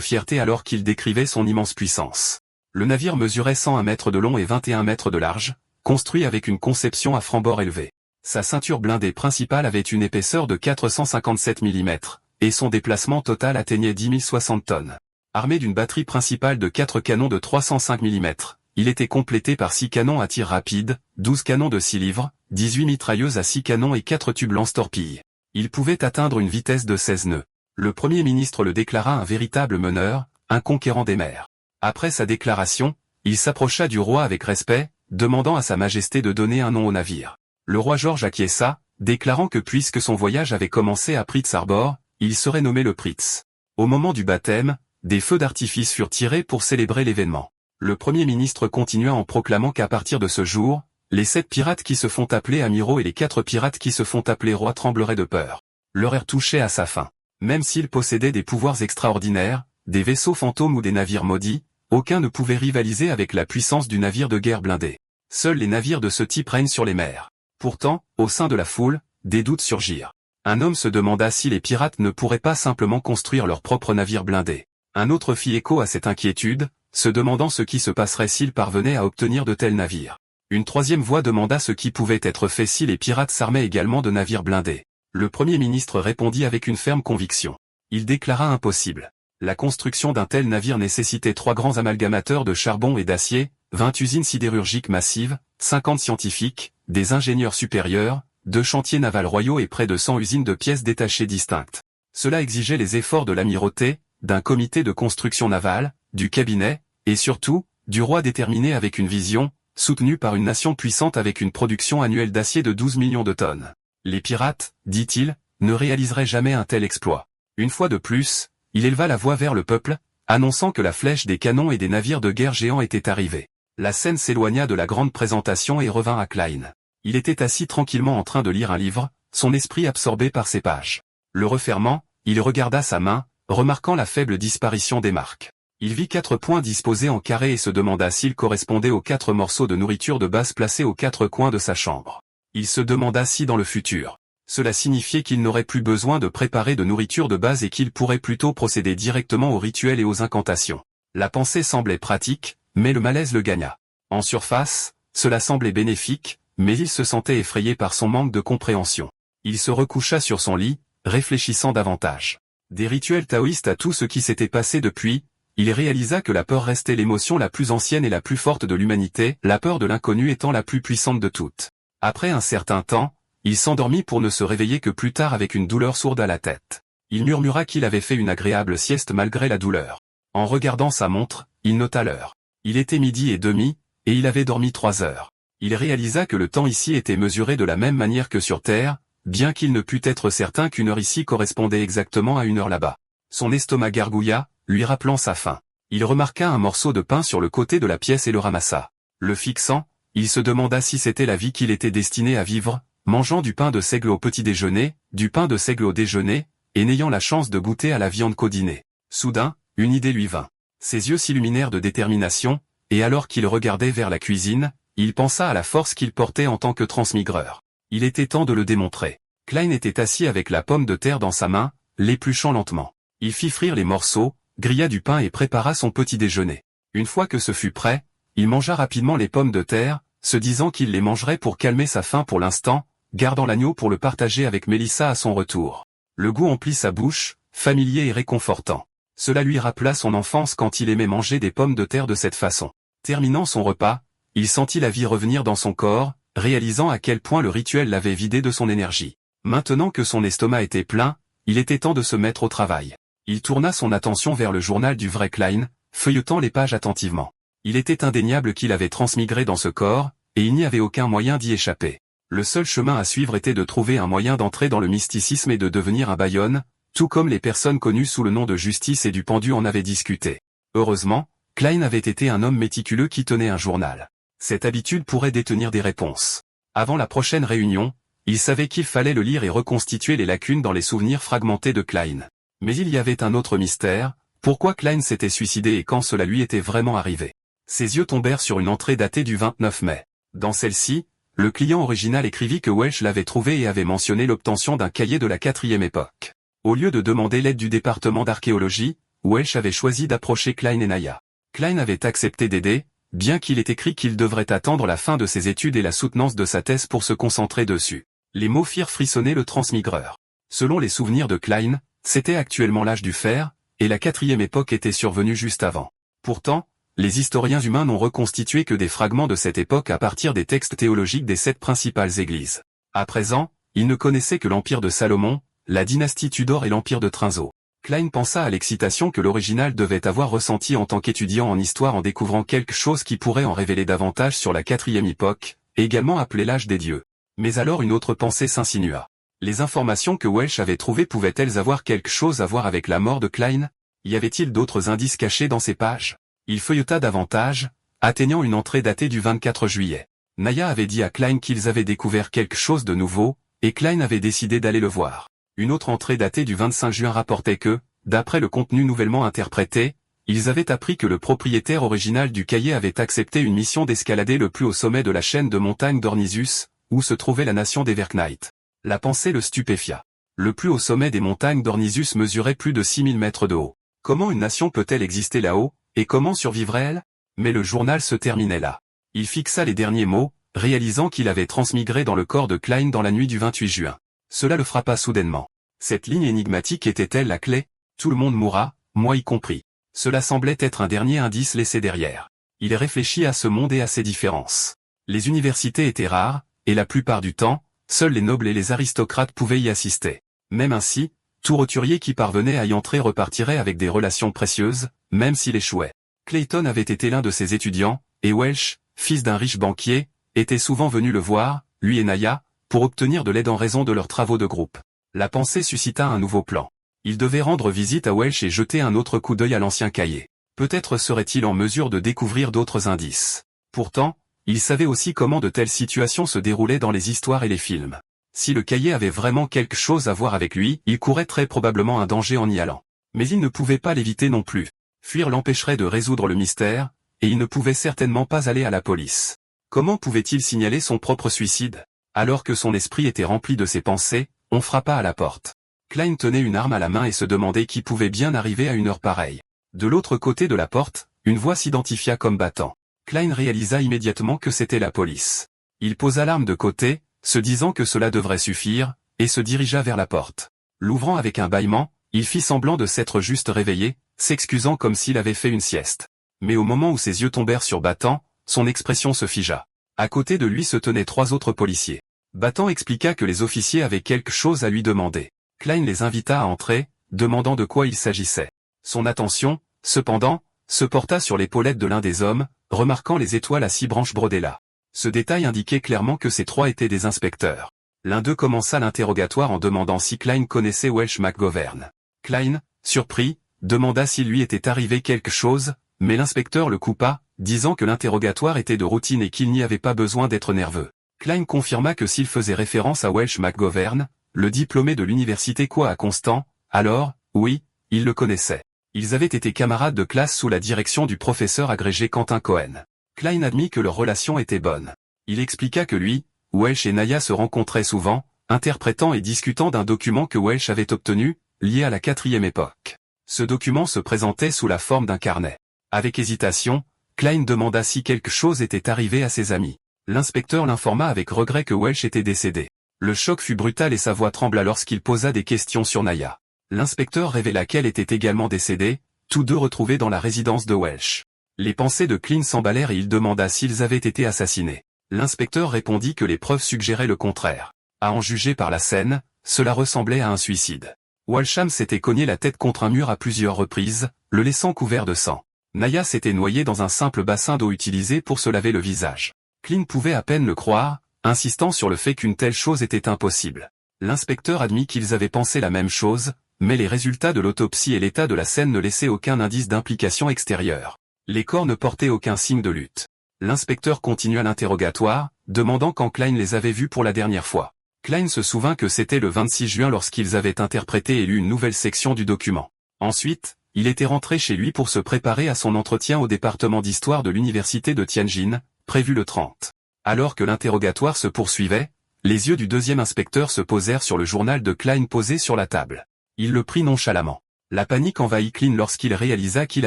fierté alors qu'il décrivait son immense puissance. Le navire mesurait 101 mètres de long et 21 mètres de large, construit avec une conception à franc-bord élevé. Sa ceinture blindée principale avait une épaisseur de 457 mm, et son déplacement total atteignait 10 060 tonnes. Armé d'une batterie principale de 4 canons de 305 mm, il était complété par 6 canons à tir rapide, 12 canons de 6 livres, 18 mitrailleuses à 6 canons et 4 tubes lance-torpilles. Il pouvait atteindre une vitesse de 16 nœuds. Le Premier ministre le déclara un véritable meneur, un conquérant des mers. Après sa déclaration, il s'approcha du roi avec respect, demandant à sa majesté de donner un nom au navire. Le roi George acquiesça, déclarant que puisque son voyage avait commencé à Prince Arbor, il serait nommé le Prince. Au moment du baptême, des feux d'artifice furent tirés pour célébrer l'événement. Le Premier ministre continua en proclamant qu'à partir de ce jour, les 7 pirates qui se font appeler amiraux et les 4 pirates qui se font appeler rois trembleraient de peur. Leur ère touchait à sa fin. Même s'ils possédaient des pouvoirs extraordinaires, des vaisseaux fantômes ou des navires maudits, aucun ne pouvait rivaliser avec la puissance du navire de guerre blindé. Seuls les navires de ce type règnent sur les mers. Pourtant, au sein de la foule, des doutes surgirent. Un homme se demanda si les pirates ne pourraient pas simplement construire leur propre navire blindé. Un autre fit écho à cette inquiétude, se demandant ce qui se passerait s'ils parvenaient à obtenir de tels navires. Une troisième voix demanda ce qui pouvait être fait si les pirates s'armaient également de navires blindés. Le Premier ministre répondit avec une ferme conviction. Il déclara impossible. La construction d'un tel navire nécessitait 3 grands amalgamateurs de charbon et d'acier, 20 usines sidérurgiques massives, 50 scientifiques, des ingénieurs supérieurs, 2 chantiers navals royaux et près de 100 usines de pièces détachées distinctes. Cela exigeait les efforts de l'amirauté, d'un comité de construction navale, du cabinet, et surtout, du roi déterminé avec une vision, soutenu par une nation puissante avec une production annuelle d'acier de 12 millions de tonnes. Les pirates, dit-il, ne réaliseraient jamais un tel exploit. Une fois de plus, il éleva la voix vers le peuple, annonçant que la flèche des canons et des navires de guerre géants était arrivée. La scène s'éloigna de la grande présentation et revint à Klein. Il était assis tranquillement en train de lire un livre, son esprit absorbé par ses pages. Le refermant, il regarda sa main, remarquant la faible disparition des marques. Il vit 4 points disposés en carré et se demanda s'ils correspondaient aux 4 morceaux de nourriture de base placés aux 4 coins de sa chambre. Il se demanda si dans le futur, cela signifiait qu'il n'aurait plus besoin de préparer de nourriture de base et qu'il pourrait plutôt procéder directement aux rituels et aux incantations. La pensée semblait pratique, mais le malaise le gagna. En surface, cela semblait bénéfique, mais il se sentait effrayé par son manque de compréhension. Il se recoucha sur son lit, réfléchissant davantage. Des rituels taoïstes à tout ce qui s'était passé depuis, il réalisa que la peur restait l'émotion la plus ancienne et la plus forte de l'humanité, la peur de l'inconnu étant la plus puissante de toutes. Après un certain temps, il s'endormit pour ne se réveiller que plus tard avec une douleur sourde à la tête. Il murmura qu'il avait fait une agréable sieste malgré la douleur. En regardant sa montre, il nota l'heure. Il était 12h30, et il avait dormi 3 heures. Il réalisa que le temps ici était mesuré de la même manière que sur Terre, bien qu'il ne pût être certain qu'une heure ici correspondait exactement à une heure là-bas. Son estomac gargouilla, lui rappelant sa faim. Il remarqua un morceau de pain sur le côté de la pièce et le ramassa. Le fixant, il se demanda si c'était la vie qu'il était destiné à vivre, mangeant du pain de seigle au petit déjeuner, du pain de seigle au déjeuner, et n'ayant la chance de goûter à la viande qu'au dîner. Soudain, une idée lui vint. Ses yeux s'illuminèrent de détermination, et alors qu'il regardait vers la cuisine, il pensa à la force qu'il portait en tant que transmigreur. Il était temps de le démontrer. Klein était assis avec la pomme de terre dans sa main, l'épluchant lentement. Il fit frire les morceaux, grilla du pain et prépara son petit déjeuner. Une fois que ce fut prêt, il mangea rapidement les pommes de terre, se disant qu'il les mangerait pour calmer sa faim pour l'instant, gardant l'agneau pour le partager avec Mélissa à son retour. Le goût emplit sa bouche, familier et réconfortant. Cela lui rappela son enfance quand il aimait manger des pommes de terre de cette façon. Terminant son repas, il sentit la vie revenir dans son corps, réalisant à quel point le rituel l'avait vidé de son énergie. Maintenant que son estomac était plein, il était temps de se mettre au travail. Il tourna son attention vers le journal du vrai Klein, feuilletant les pages attentivement. Il était indéniable qu'il avait transmigré dans ce corps, et il n'y avait aucun moyen d'y échapper. Le seul chemin à suivre était de trouver un moyen d'entrer dans le mysticisme et de devenir un Bayonne, tout comme les personnes connues sous le nom de Justice et du Pendu en avaient discuté. Heureusement, Klein avait été un homme méticuleux qui tenait un journal. Cette habitude pourrait détenir des réponses. Avant la prochaine réunion, il savait qu'il fallait le lire et reconstituer les lacunes dans les souvenirs fragmentés de Klein. Mais il y avait un autre mystère, pourquoi Klein s'était suicidé et quand cela lui était vraiment arrivé. Ses yeux tombèrent sur une entrée datée du 29 mai. Dans celle-ci, le client original écrivit que Welch l'avait trouvé et avait mentionné l'obtention d'un cahier de la 4e époque. Au lieu de demander l'aide du département d'archéologie, Welch avait choisi d'approcher Klein et Naya. Klein avait accepté d'aider, bien qu'il ait écrit qu'il devrait attendre la fin de ses études et la soutenance de sa thèse pour se concentrer dessus. Les mots firent frissonner le transmigreur. Selon les souvenirs de Klein, c'était actuellement l'âge du fer, et la 4e époque était survenue juste avant. Pourtant, les historiens humains n'ont reconstitué que des fragments de cette époque à partir des textes théologiques des 7 principales églises. À présent, ils ne connaissaient que l'empire de Salomon, la dynastie Tudor et l'empire de Trinzo. Klein pensa à l'excitation que l'original devait avoir ressentie en tant qu'étudiant en histoire en découvrant quelque chose qui pourrait en révéler davantage sur la 4e époque, également appelée l'âge des dieux. Mais alors une autre pensée s'insinua. Les informations que Welch avait trouvées pouvaient-elles avoir quelque chose à voir avec la mort de Klein? Y avait-il d'autres indices cachés dans ces pages? Il feuilleta davantage, atteignant une entrée datée du 24 juillet. Naya avait dit à Klein qu'ils avaient découvert quelque chose de nouveau, et Klein avait décidé d'aller le voir. Une autre entrée datée du 25 juin rapportait que, d'après le contenu nouvellement interprété, Ils avaient appris que le propriétaire original du cahier avait accepté une mission d'escalader le plus haut sommet de la chaîne de montagnes d'Ornisus, où se trouvait la nation des Verknight. La pensée le stupéfia. Le plus haut sommet des montagnes d'Ornisus mesurait plus de 6000 mètres de haut. Comment une nation peut-elle exister là-haut, et comment survivrait-elle? Mais le journal se terminait là. Il fixa les derniers mots, réalisant qu'il avait transmigré dans le corps de Klein dans la nuit du 28 juin. Cela le frappa soudainement. Cette ligne énigmatique était-elle la clé? Tout le monde mourra, moi y compris. Cela semblait être un dernier indice laissé derrière. Il réfléchit à ce monde et à ses différences. Les universités étaient rares, et la plupart du temps, seuls les nobles et les aristocrates pouvaient y assister. Même ainsi, tout roturier qui parvenait à y entrer repartirait avec des relations précieuses, même s'il échouait. Clayton avait été l'un de ses étudiants, et Welsh, fils d'un riche banquier, était souvent venu le voir, lui et Naya, pour obtenir de l'aide en raison de leurs travaux de groupe. La pensée suscita un nouveau plan. Il devait rendre visite à Welsh et jeter un autre coup d'œil à l'ancien cahier. Peut-être serait-il en mesure de découvrir d'autres indices. Pourtant, il savait aussi comment de telles situations se déroulaient dans les histoires et les films. Si le cahier avait vraiment quelque chose à voir avec lui, il courait très probablement un danger en y allant. Mais il ne pouvait pas l'éviter non plus. Fuir l'empêcherait de résoudre le mystère, et il ne pouvait certainement pas aller à la police. Comment pouvait-il signaler son propre suicide? Alors que son esprit était rempli de ses pensées, on frappa à la porte. Klein tenait une arme à la main et se demandait qui pouvait bien arriver à une heure pareille. De l'autre côté de la porte, une voix s'identifia comme battant. Klein réalisa immédiatement que c'était la police. Il posa l'arme de côté, se disant que cela devrait suffire, et se dirigea vers la porte. L'ouvrant avec un bâillement, il fit semblant de s'être juste réveillé, s'excusant comme s'il avait fait une sieste. Mais au moment où ses yeux tombèrent sur Battant, son expression se figea. À côté de lui se tenaient 3 autres policiers. Battant expliqua que les officiers avaient quelque chose à lui demander. Klein les invita à entrer, demandant de quoi il s'agissait. Son attention, cependant, se porta sur l'épaulette de l'un des hommes, remarquant les étoiles à 6 branches brodées là. Ce détail indiquait clairement que ces 3 étaient des inspecteurs. L'un d'eux commença l'interrogatoire en demandant si Klein connaissait Welsh McGovern. Klein, surpris, demanda s'il lui était arrivé quelque chose, mais l'inspecteur le coupa, disant que l'interrogatoire était de routine et qu'il n'y avait pas besoin d'être nerveux. Klein confirma que s'il faisait référence à Welsh McGovern, le diplômé de l'université à Constant, alors, oui, il le connaissait. Ils avaient été camarades de classe sous la direction du professeur agrégé Quentin Cohen. Klein admit que leur relation était bonne. Il expliqua que lui, Welsh et Naya se rencontraient souvent, interprétant et discutant d'un document que Welsh avait obtenu, lié à la 4e époque. Ce document se présentait sous la forme d'un carnet. Avec hésitation, Klein demanda si quelque chose était arrivé à ses amis. L'inspecteur l'informa avec regret que Welsh était décédé. Le choc fut brutal et sa voix trembla lorsqu'il posa des questions sur Naya. L'inspecteur révéla qu'elle était également décédée, tous deux retrouvés dans la résidence de Welsh. Les pensées de Klein s'emballèrent et il demanda s'ils avaient été assassinés. L'inspecteur répondit que les preuves suggéraient le contraire. À en juger par la scène, cela ressemblait à un suicide. Walsham s'était cogné la tête contre un mur à plusieurs reprises, le laissant couvert de sang. Naya s'était noyée dans un simple bassin d'eau utilisé pour se laver le visage. Klein pouvait à peine le croire, insistant sur le fait qu'une telle chose était impossible. L'inspecteur admit qu'ils avaient pensé la même chose, mais les résultats de l'autopsie et l'état de la scène ne laissaient aucun indice d'implication extérieure. Les corps ne portaient aucun signe de lutte. L'inspecteur continua l'interrogatoire, demandant quand Klein les avait vus pour la dernière fois. Klein se souvint que c'était le 26 juin lorsqu'ils avaient interprété et lu une nouvelle section du document. Ensuite, il était rentré chez lui pour se préparer à son entretien au département d'histoire de l'université de Tianjin, prévu le 30. Alors que l'interrogatoire se poursuivait, les yeux du deuxième inspecteur se posèrent sur le journal de Klein posé sur la table. Il le prit nonchalamment. La panique envahit Klein lorsqu'il réalisa qu'il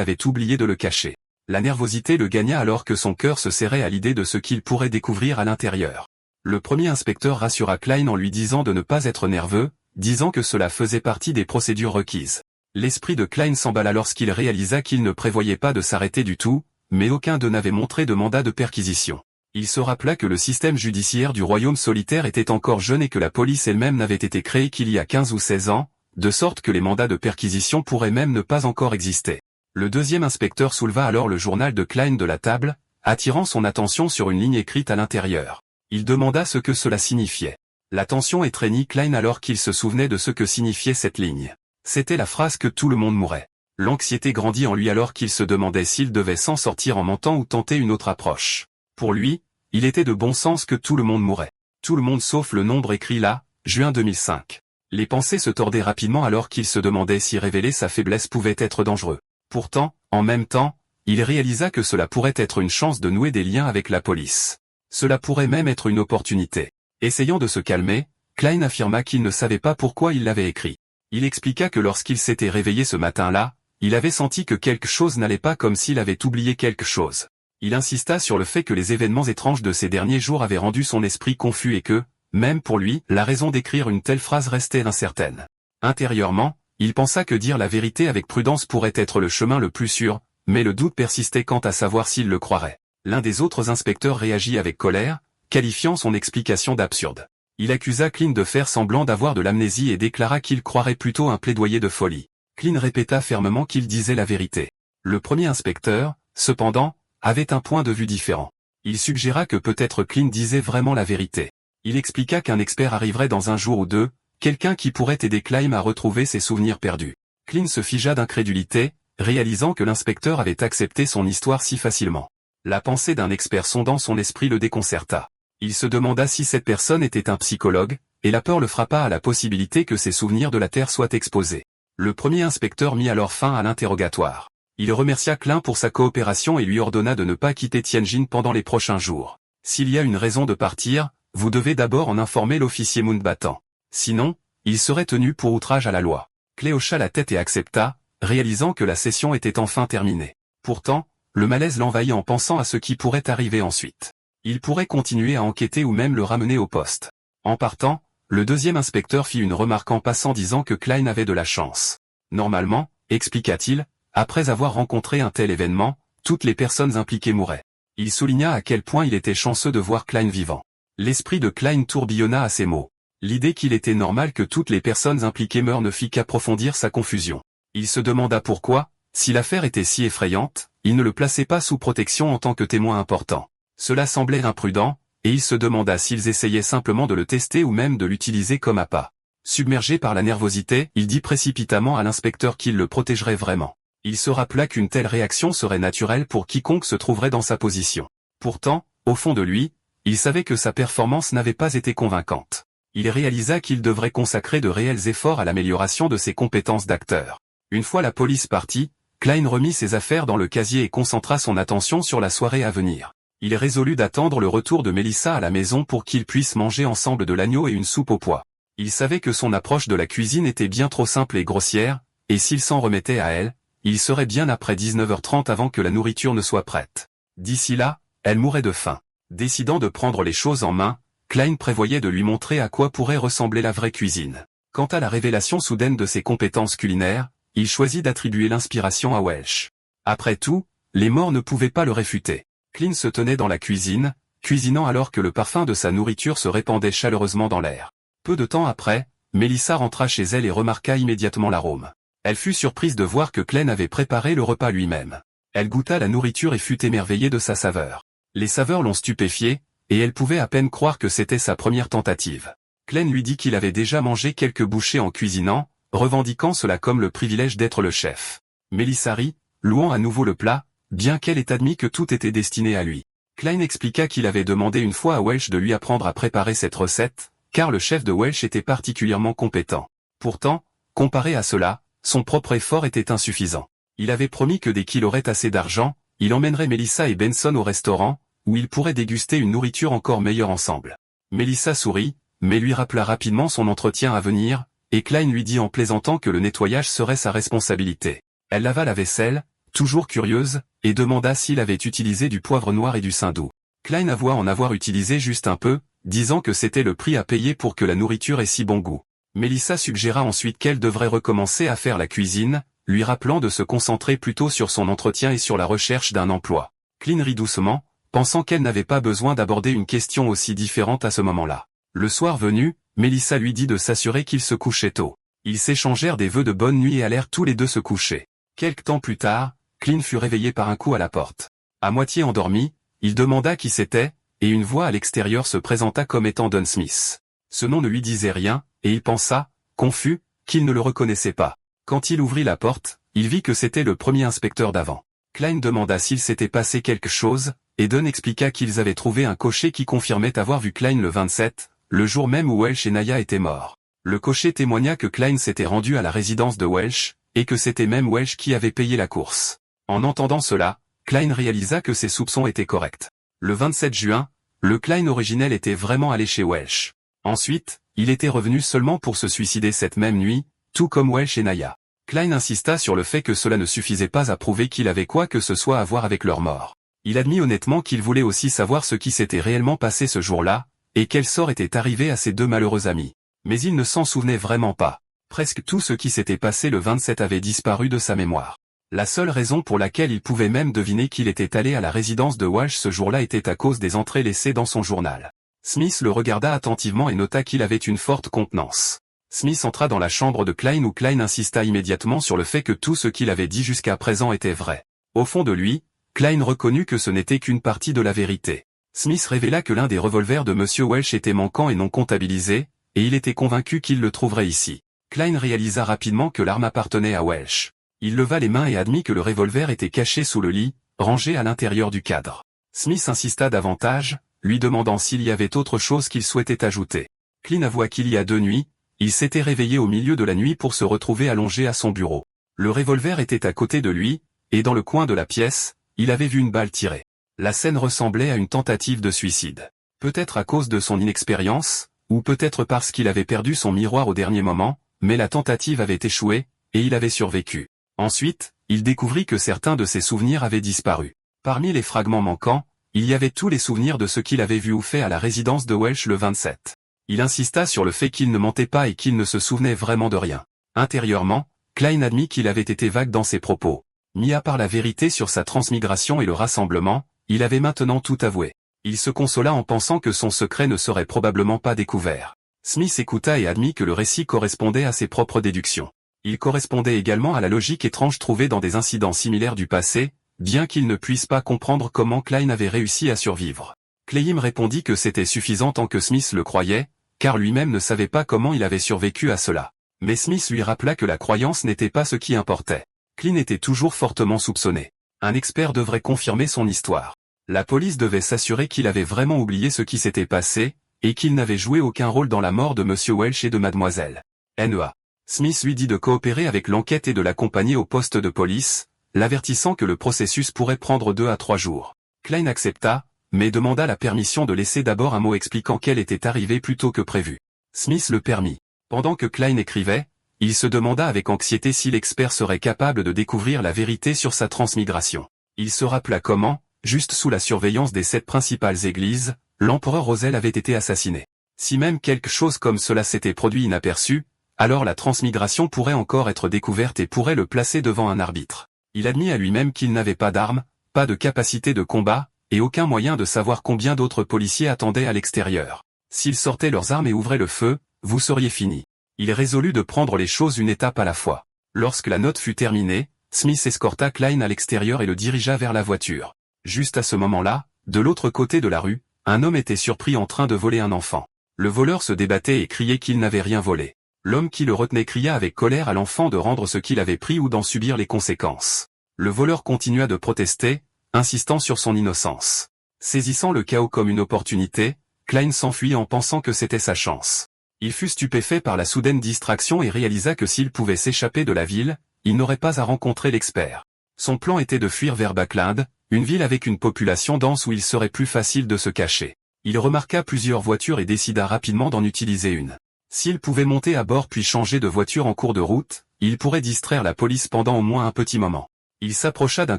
avait oublié de le cacher. La nervosité le gagna alors que son cœur se serrait à l'idée de ce qu'il pourrait découvrir à l'intérieur. Le premier inspecteur rassura Klein en lui disant de ne pas être nerveux, disant que cela faisait partie des procédures requises. L'esprit de Klein s'emballa lorsqu'il réalisa qu'il ne prévoyait pas de s'arrêter du tout, mais aucun d'eux n'avait montré de mandat de perquisition. Il se rappela que le système judiciaire du royaume solitaire était encore jeune et que la police elle-même n'avait été créée qu'il y a 15 ou 16 ans, de sorte que les mandats de perquisition pourraient même ne pas encore exister. Le deuxième inspecteur souleva alors le journal de Klein de la table, attirant son attention sur une ligne écrite à l'intérieur. Il demanda ce que cela signifiait. L'attention étreignit Klein alors qu'il se souvenait de ce que signifiait cette ligne. C'était la phrase que tout le monde mourrait. L'anxiété grandit en lui alors qu'il se demandait s'il devait s'en sortir en mentant ou tenter une autre approche. Pour lui, il était de bon sens que tout le monde mourrait. Tout le monde sauf le nombre écrit là, juin 2005. Les pensées se tordaient rapidement alors qu'il se demandait si révéler sa faiblesse pouvait être dangereux. Pourtant, En même temps, il réalisa que cela pourrait être une chance de nouer des liens avec la police. Cela pourrait même être une opportunité. Essayant de se calmer, Klein affirma qu'il ne savait pas pourquoi il l'avait écrit. Il expliqua que lorsqu'il s'était réveillé ce matin-là, il avait senti que quelque chose n'allait pas comme s'il avait oublié quelque chose. Il insista sur le fait que les événements étranges de ces derniers jours avaient rendu son esprit confus et que, même pour lui, la raison d'écrire une telle phrase restait incertaine. Intérieurement, il pensa que dire la vérité avec prudence pourrait être le chemin le plus sûr, mais le doute persistait quant à savoir s'il le croirait. L'un des autres inspecteurs réagit avec colère, qualifiant son explication d'absurde. Il accusa Klein de faire semblant d'avoir de l'amnésie et déclara qu'il croirait plutôt un plaidoyer de folie. Klein répéta fermement qu'il disait la vérité. Le premier inspecteur, cependant, avait un point de vue différent. Il suggéra que peut-être Klein disait vraiment la vérité. Il expliqua qu'un expert arriverait dans un jour ou deux, quelqu'un qui pourrait aider Klein à retrouver ses souvenirs perdus. Klein se figea d'incrédulité, réalisant que l'inspecteur avait accepté son histoire si facilement. La pensée d'un expert sondant son esprit le déconcerta. Il se demanda si cette personne était un psychologue, et la peur le frappa à la possibilité que ses souvenirs de la Terre soient exposés. Le premier inspecteur mit alors fin à l'interrogatoire. Il remercia Klein pour sa coopération et lui ordonna de ne pas quitter Tianjin pendant les prochains jours. S'il y a une raison de partir, vous devez d'abord en informer l'officier Mountbatten. Sinon, il serait tenu pour outrage à la loi. Clay hocha la tête et accepta, réalisant que la session était enfin terminée. Pourtant, le malaise l'envahit en pensant à ce qui pourrait arriver ensuite. Il pourrait continuer à enquêter ou même le ramener au poste. En partant, le deuxième inspecteur fit une remarque en passant disant que Klein avait de la chance. Normalement, expliqua-t-il, après avoir rencontré un tel événement, toutes les personnes impliquées mouraient. Il souligna à quel point il était chanceux de voir Klein vivant. L'esprit de Klein tourbillonna à ces mots. L'idée qu'il était normal que toutes les personnes impliquées meurent ne fit qu'approfondir sa confusion. Il se demanda pourquoi, si l'affaire était si effrayante, il ne le plaçait pas sous protection en tant que témoin important. Cela semblait imprudent, et il se demanda s'ils essayaient simplement de le tester ou même de l'utiliser comme appât. Submergé par la nervosité, il dit précipitamment à l'inspecteur qu'il le protégerait vraiment. Il se rappela qu'une telle réaction serait naturelle pour quiconque se trouverait dans sa position. Pourtant, au fond de lui, il savait que sa performance n'avait pas été convaincante. Il réalisa qu'il devrait consacrer de réels efforts à l'amélioration de ses compétences d'acteur. Une fois la police partie, Klein remit ses affaires dans le casier et concentra son attention sur la soirée à venir. Il résolut d'attendre le retour de Melissa à la maison pour qu'ils puissent manger ensemble de l'agneau et une soupe au pois. Il savait que son approche de la cuisine était bien trop simple et grossière, et s'il s'en remettait à elle, il serait bien après 19h30 avant que la nourriture ne soit prête. D'ici là, elle mourrait de faim. Décidant de prendre les choses en main, Klein prévoyait de lui montrer à quoi pourrait ressembler la vraie cuisine. Quant à la révélation soudaine de ses compétences culinaires, il choisit d'attribuer l'inspiration à Welch. Après tout, les morts ne pouvaient pas le réfuter. Klein se tenait dans la cuisine, cuisinant alors que le parfum de sa nourriture se répandait chaleureusement dans l'air. Peu de temps après, Melissa rentra chez elle et remarqua immédiatement l'arôme. Elle fut surprise de voir que Klein avait préparé le repas lui-même. Elle goûta la nourriture et fut émerveillée de sa saveur. Les saveurs l'ont stupéfiée, et elle pouvait à peine croire que c'était sa première tentative. Klein lui dit qu'il avait déjà mangé quelques bouchées en cuisinant, revendiquant cela comme le privilège d'être le chef. Melissa rit, louant à nouveau le plat, bien qu'elle ait admis que tout était destiné à lui. Klein expliqua qu'il avait demandé une fois à Welch de lui apprendre à préparer cette recette, car le chef de Welch était particulièrement compétent. Pourtant, comparé à cela, son propre effort était insuffisant. Il avait promis que dès qu'il aurait assez d'argent, il emmènerait Melissa et Benson au restaurant, où ils pourraient déguster une nourriture encore meilleure ensemble. Melissa sourit, mais lui rappela rapidement son entretien à venir, et Klein lui dit en plaisantant que le nettoyage serait sa responsabilité. Elle lava la vaisselle, toujours curieuse, et demanda s'il avait utilisé du poivre noir et du saindoux. Klein avoua en avoir utilisé juste un peu, disant que c'était le prix à payer pour que la nourriture ait si bon goût. Melissa suggéra ensuite qu'elle devrait recommencer à faire la cuisine, lui rappelant de se concentrer plutôt sur son entretien et sur la recherche d'un emploi. Klein rit doucement, pensant qu'elle n'avait pas besoin d'aborder une question aussi différente à ce moment-là. Le soir venu, Melissa lui dit de s'assurer qu'ils se couchaient tôt. Ils s'échangèrent des vœux de bonne nuit et allèrent tous les deux se coucher. Quelque temps plus tard, Klein fut réveillé par un coup à la porte. À moitié endormi, il demanda qui c'était, et une voix à l'extérieur se présenta comme étant Don Smith. Ce nom ne lui disait rien, et il pensa, confus, qu'il ne le reconnaissait pas. Quand il ouvrit la porte, il vit que c'était le premier inspecteur d'avant. Klein demanda s'il s'était passé quelque chose, et Don expliqua qu'ils avaient trouvé un cocher qui confirmait avoir vu Klein le 27, le jour même où Welch et Naya étaient morts. Le cocher témoigna que Klein s'était rendu à la résidence de Welch, et que c'était même Welch qui avait payé la course. En entendant cela, Klein réalisa que ses soupçons étaient corrects. Le 27 juin, le Klein originel était vraiment allé chez Welch. Ensuite, il était revenu seulement pour se suicider cette même nuit, tout comme Welch et Naya. Klein insista sur le fait que cela ne suffisait pas à prouver qu'il avait quoi que ce soit à voir avec leur mort. Il admit honnêtement qu'il voulait aussi savoir ce qui s'était réellement passé ce jour-là, et quel sort était arrivé à ses deux malheureux amis. Mais il ne s'en souvenait vraiment pas. Presque tout ce qui s'était passé le 27 avait disparu de sa mémoire. La seule raison pour laquelle il pouvait même deviner qu'il était allé à la résidence de Walsh ce jour-là était à cause des entrées laissées dans son journal. Smith le regarda attentivement et nota qu'il avait une forte contenance. Smith entra dans la chambre de Klein où Klein insista immédiatement sur le fait que tout ce qu'il avait dit jusqu'à présent était vrai. Au fond de lui, Klein reconnut que ce n'était qu'une partie de la vérité. Smith révéla que l'un des revolvers de M. Welch était manquant et non comptabilisé, et il était convaincu qu'il le trouverait ici. Klein réalisa rapidement que l'arme appartenait à Welch. Il leva les mains et admit que le revolver était caché sous le lit, rangé à l'intérieur du cadre. Smith insista davantage, lui demandant s'il y avait autre chose qu'il souhaitait ajouter. Klein avoua qu'il y a 2 nuits, il s'était réveillé au milieu de la nuit pour se retrouver allongé à son bureau. Le revolver était à côté de lui, et dans le coin de la pièce, il avait vu une balle tirée. La scène ressemblait à une tentative de suicide. Peut-être à cause de son inexpérience, ou peut-être parce qu'il avait perdu son miroir au dernier moment, mais la tentative avait échoué, et il avait survécu. Ensuite, il découvrit que certains de ses souvenirs avaient disparu. Parmi les fragments manquants, il y avait tous les souvenirs de ce qu'il avait vu ou fait à la résidence de Welch le 27. Il insista sur le fait qu'il ne mentait pas et qu'il ne se souvenait vraiment de rien. Intérieurement, Klein admit qu'il avait été vague dans ses propos. Mis à part la vérité sur sa transmigration et le rassemblement, il avait maintenant tout avoué. Il se consola en pensant que son secret ne serait probablement pas découvert. Smith écouta et admit que le récit correspondait à ses propres déductions. Il correspondait également à la logique étrange trouvée dans des incidents similaires du passé, bien qu'il ne puisse pas comprendre comment Klein avait réussi à survivre. Klein répondit que c'était suffisant tant que Smith le croyait, car lui-même ne savait pas comment il avait survécu à cela. Mais Smith lui rappela que la croyance n'était pas ce qui importait. Klein était toujours fortement soupçonné. Un expert devrait confirmer son histoire. La police devait s'assurer qu'il avait vraiment oublié ce qui s'était passé, et qu'il n'avait joué aucun rôle dans la mort de M. Welch et de Mademoiselle N.E.A. Smith lui dit de coopérer avec l'enquête et de l'accompagner au poste de police, l'avertissant que le processus pourrait prendre 2 à 3 jours. Klein accepta, mais demanda la permission de laisser d'abord un mot expliquant qu'elle était arrivée plus tôt que prévu. Smith le permit. Pendant que Klein écrivait, il se demanda avec anxiété si l'expert serait capable de découvrir la vérité sur sa transmigration. Il se rappela comment, juste sous la surveillance des 7 principales églises, l'empereur Roselle avait été assassiné. Si même quelque chose comme cela s'était produit inaperçu, alors la transmigration pourrait encore être découverte et pourrait le placer devant un arbitre. Il admit à lui-même qu'il n'avait pas d'armes, pas de capacité de combat, et aucun moyen de savoir combien d'autres policiers attendaient à l'extérieur. S'ils sortaient leurs armes et ouvraient le feu, vous seriez fini. Il résolut de prendre les choses une étape à la fois. Lorsque la note fut terminée, Smith escorta Klein à l'extérieur et le dirigea vers la voiture. Juste à ce moment-là, de l'autre côté de la rue, un homme était surpris en train de voler un enfant. Le voleur se débattait et criait qu'il n'avait rien volé. L'homme qui le retenait cria avec colère à l'enfant de rendre ce qu'il avait pris ou d'en subir les conséquences. Le voleur continua de protester, insistant sur son innocence. Saisissant le chaos comme une opportunité, Klein s'enfuit en pensant que c'était sa chance. Il fut stupéfait par la soudaine distraction et réalisa que s'il pouvait s'échapper de la ville, il n'aurait pas à rencontrer l'expert. Son plan était de fuir vers Buckland, une ville avec une population dense où il serait plus facile de se cacher. Il remarqua plusieurs voitures et décida rapidement d'en utiliser une. S'il pouvait monter à bord puis changer de voiture en cours de route, il pourrait distraire la police pendant au moins un petit moment. Il s'approcha d'un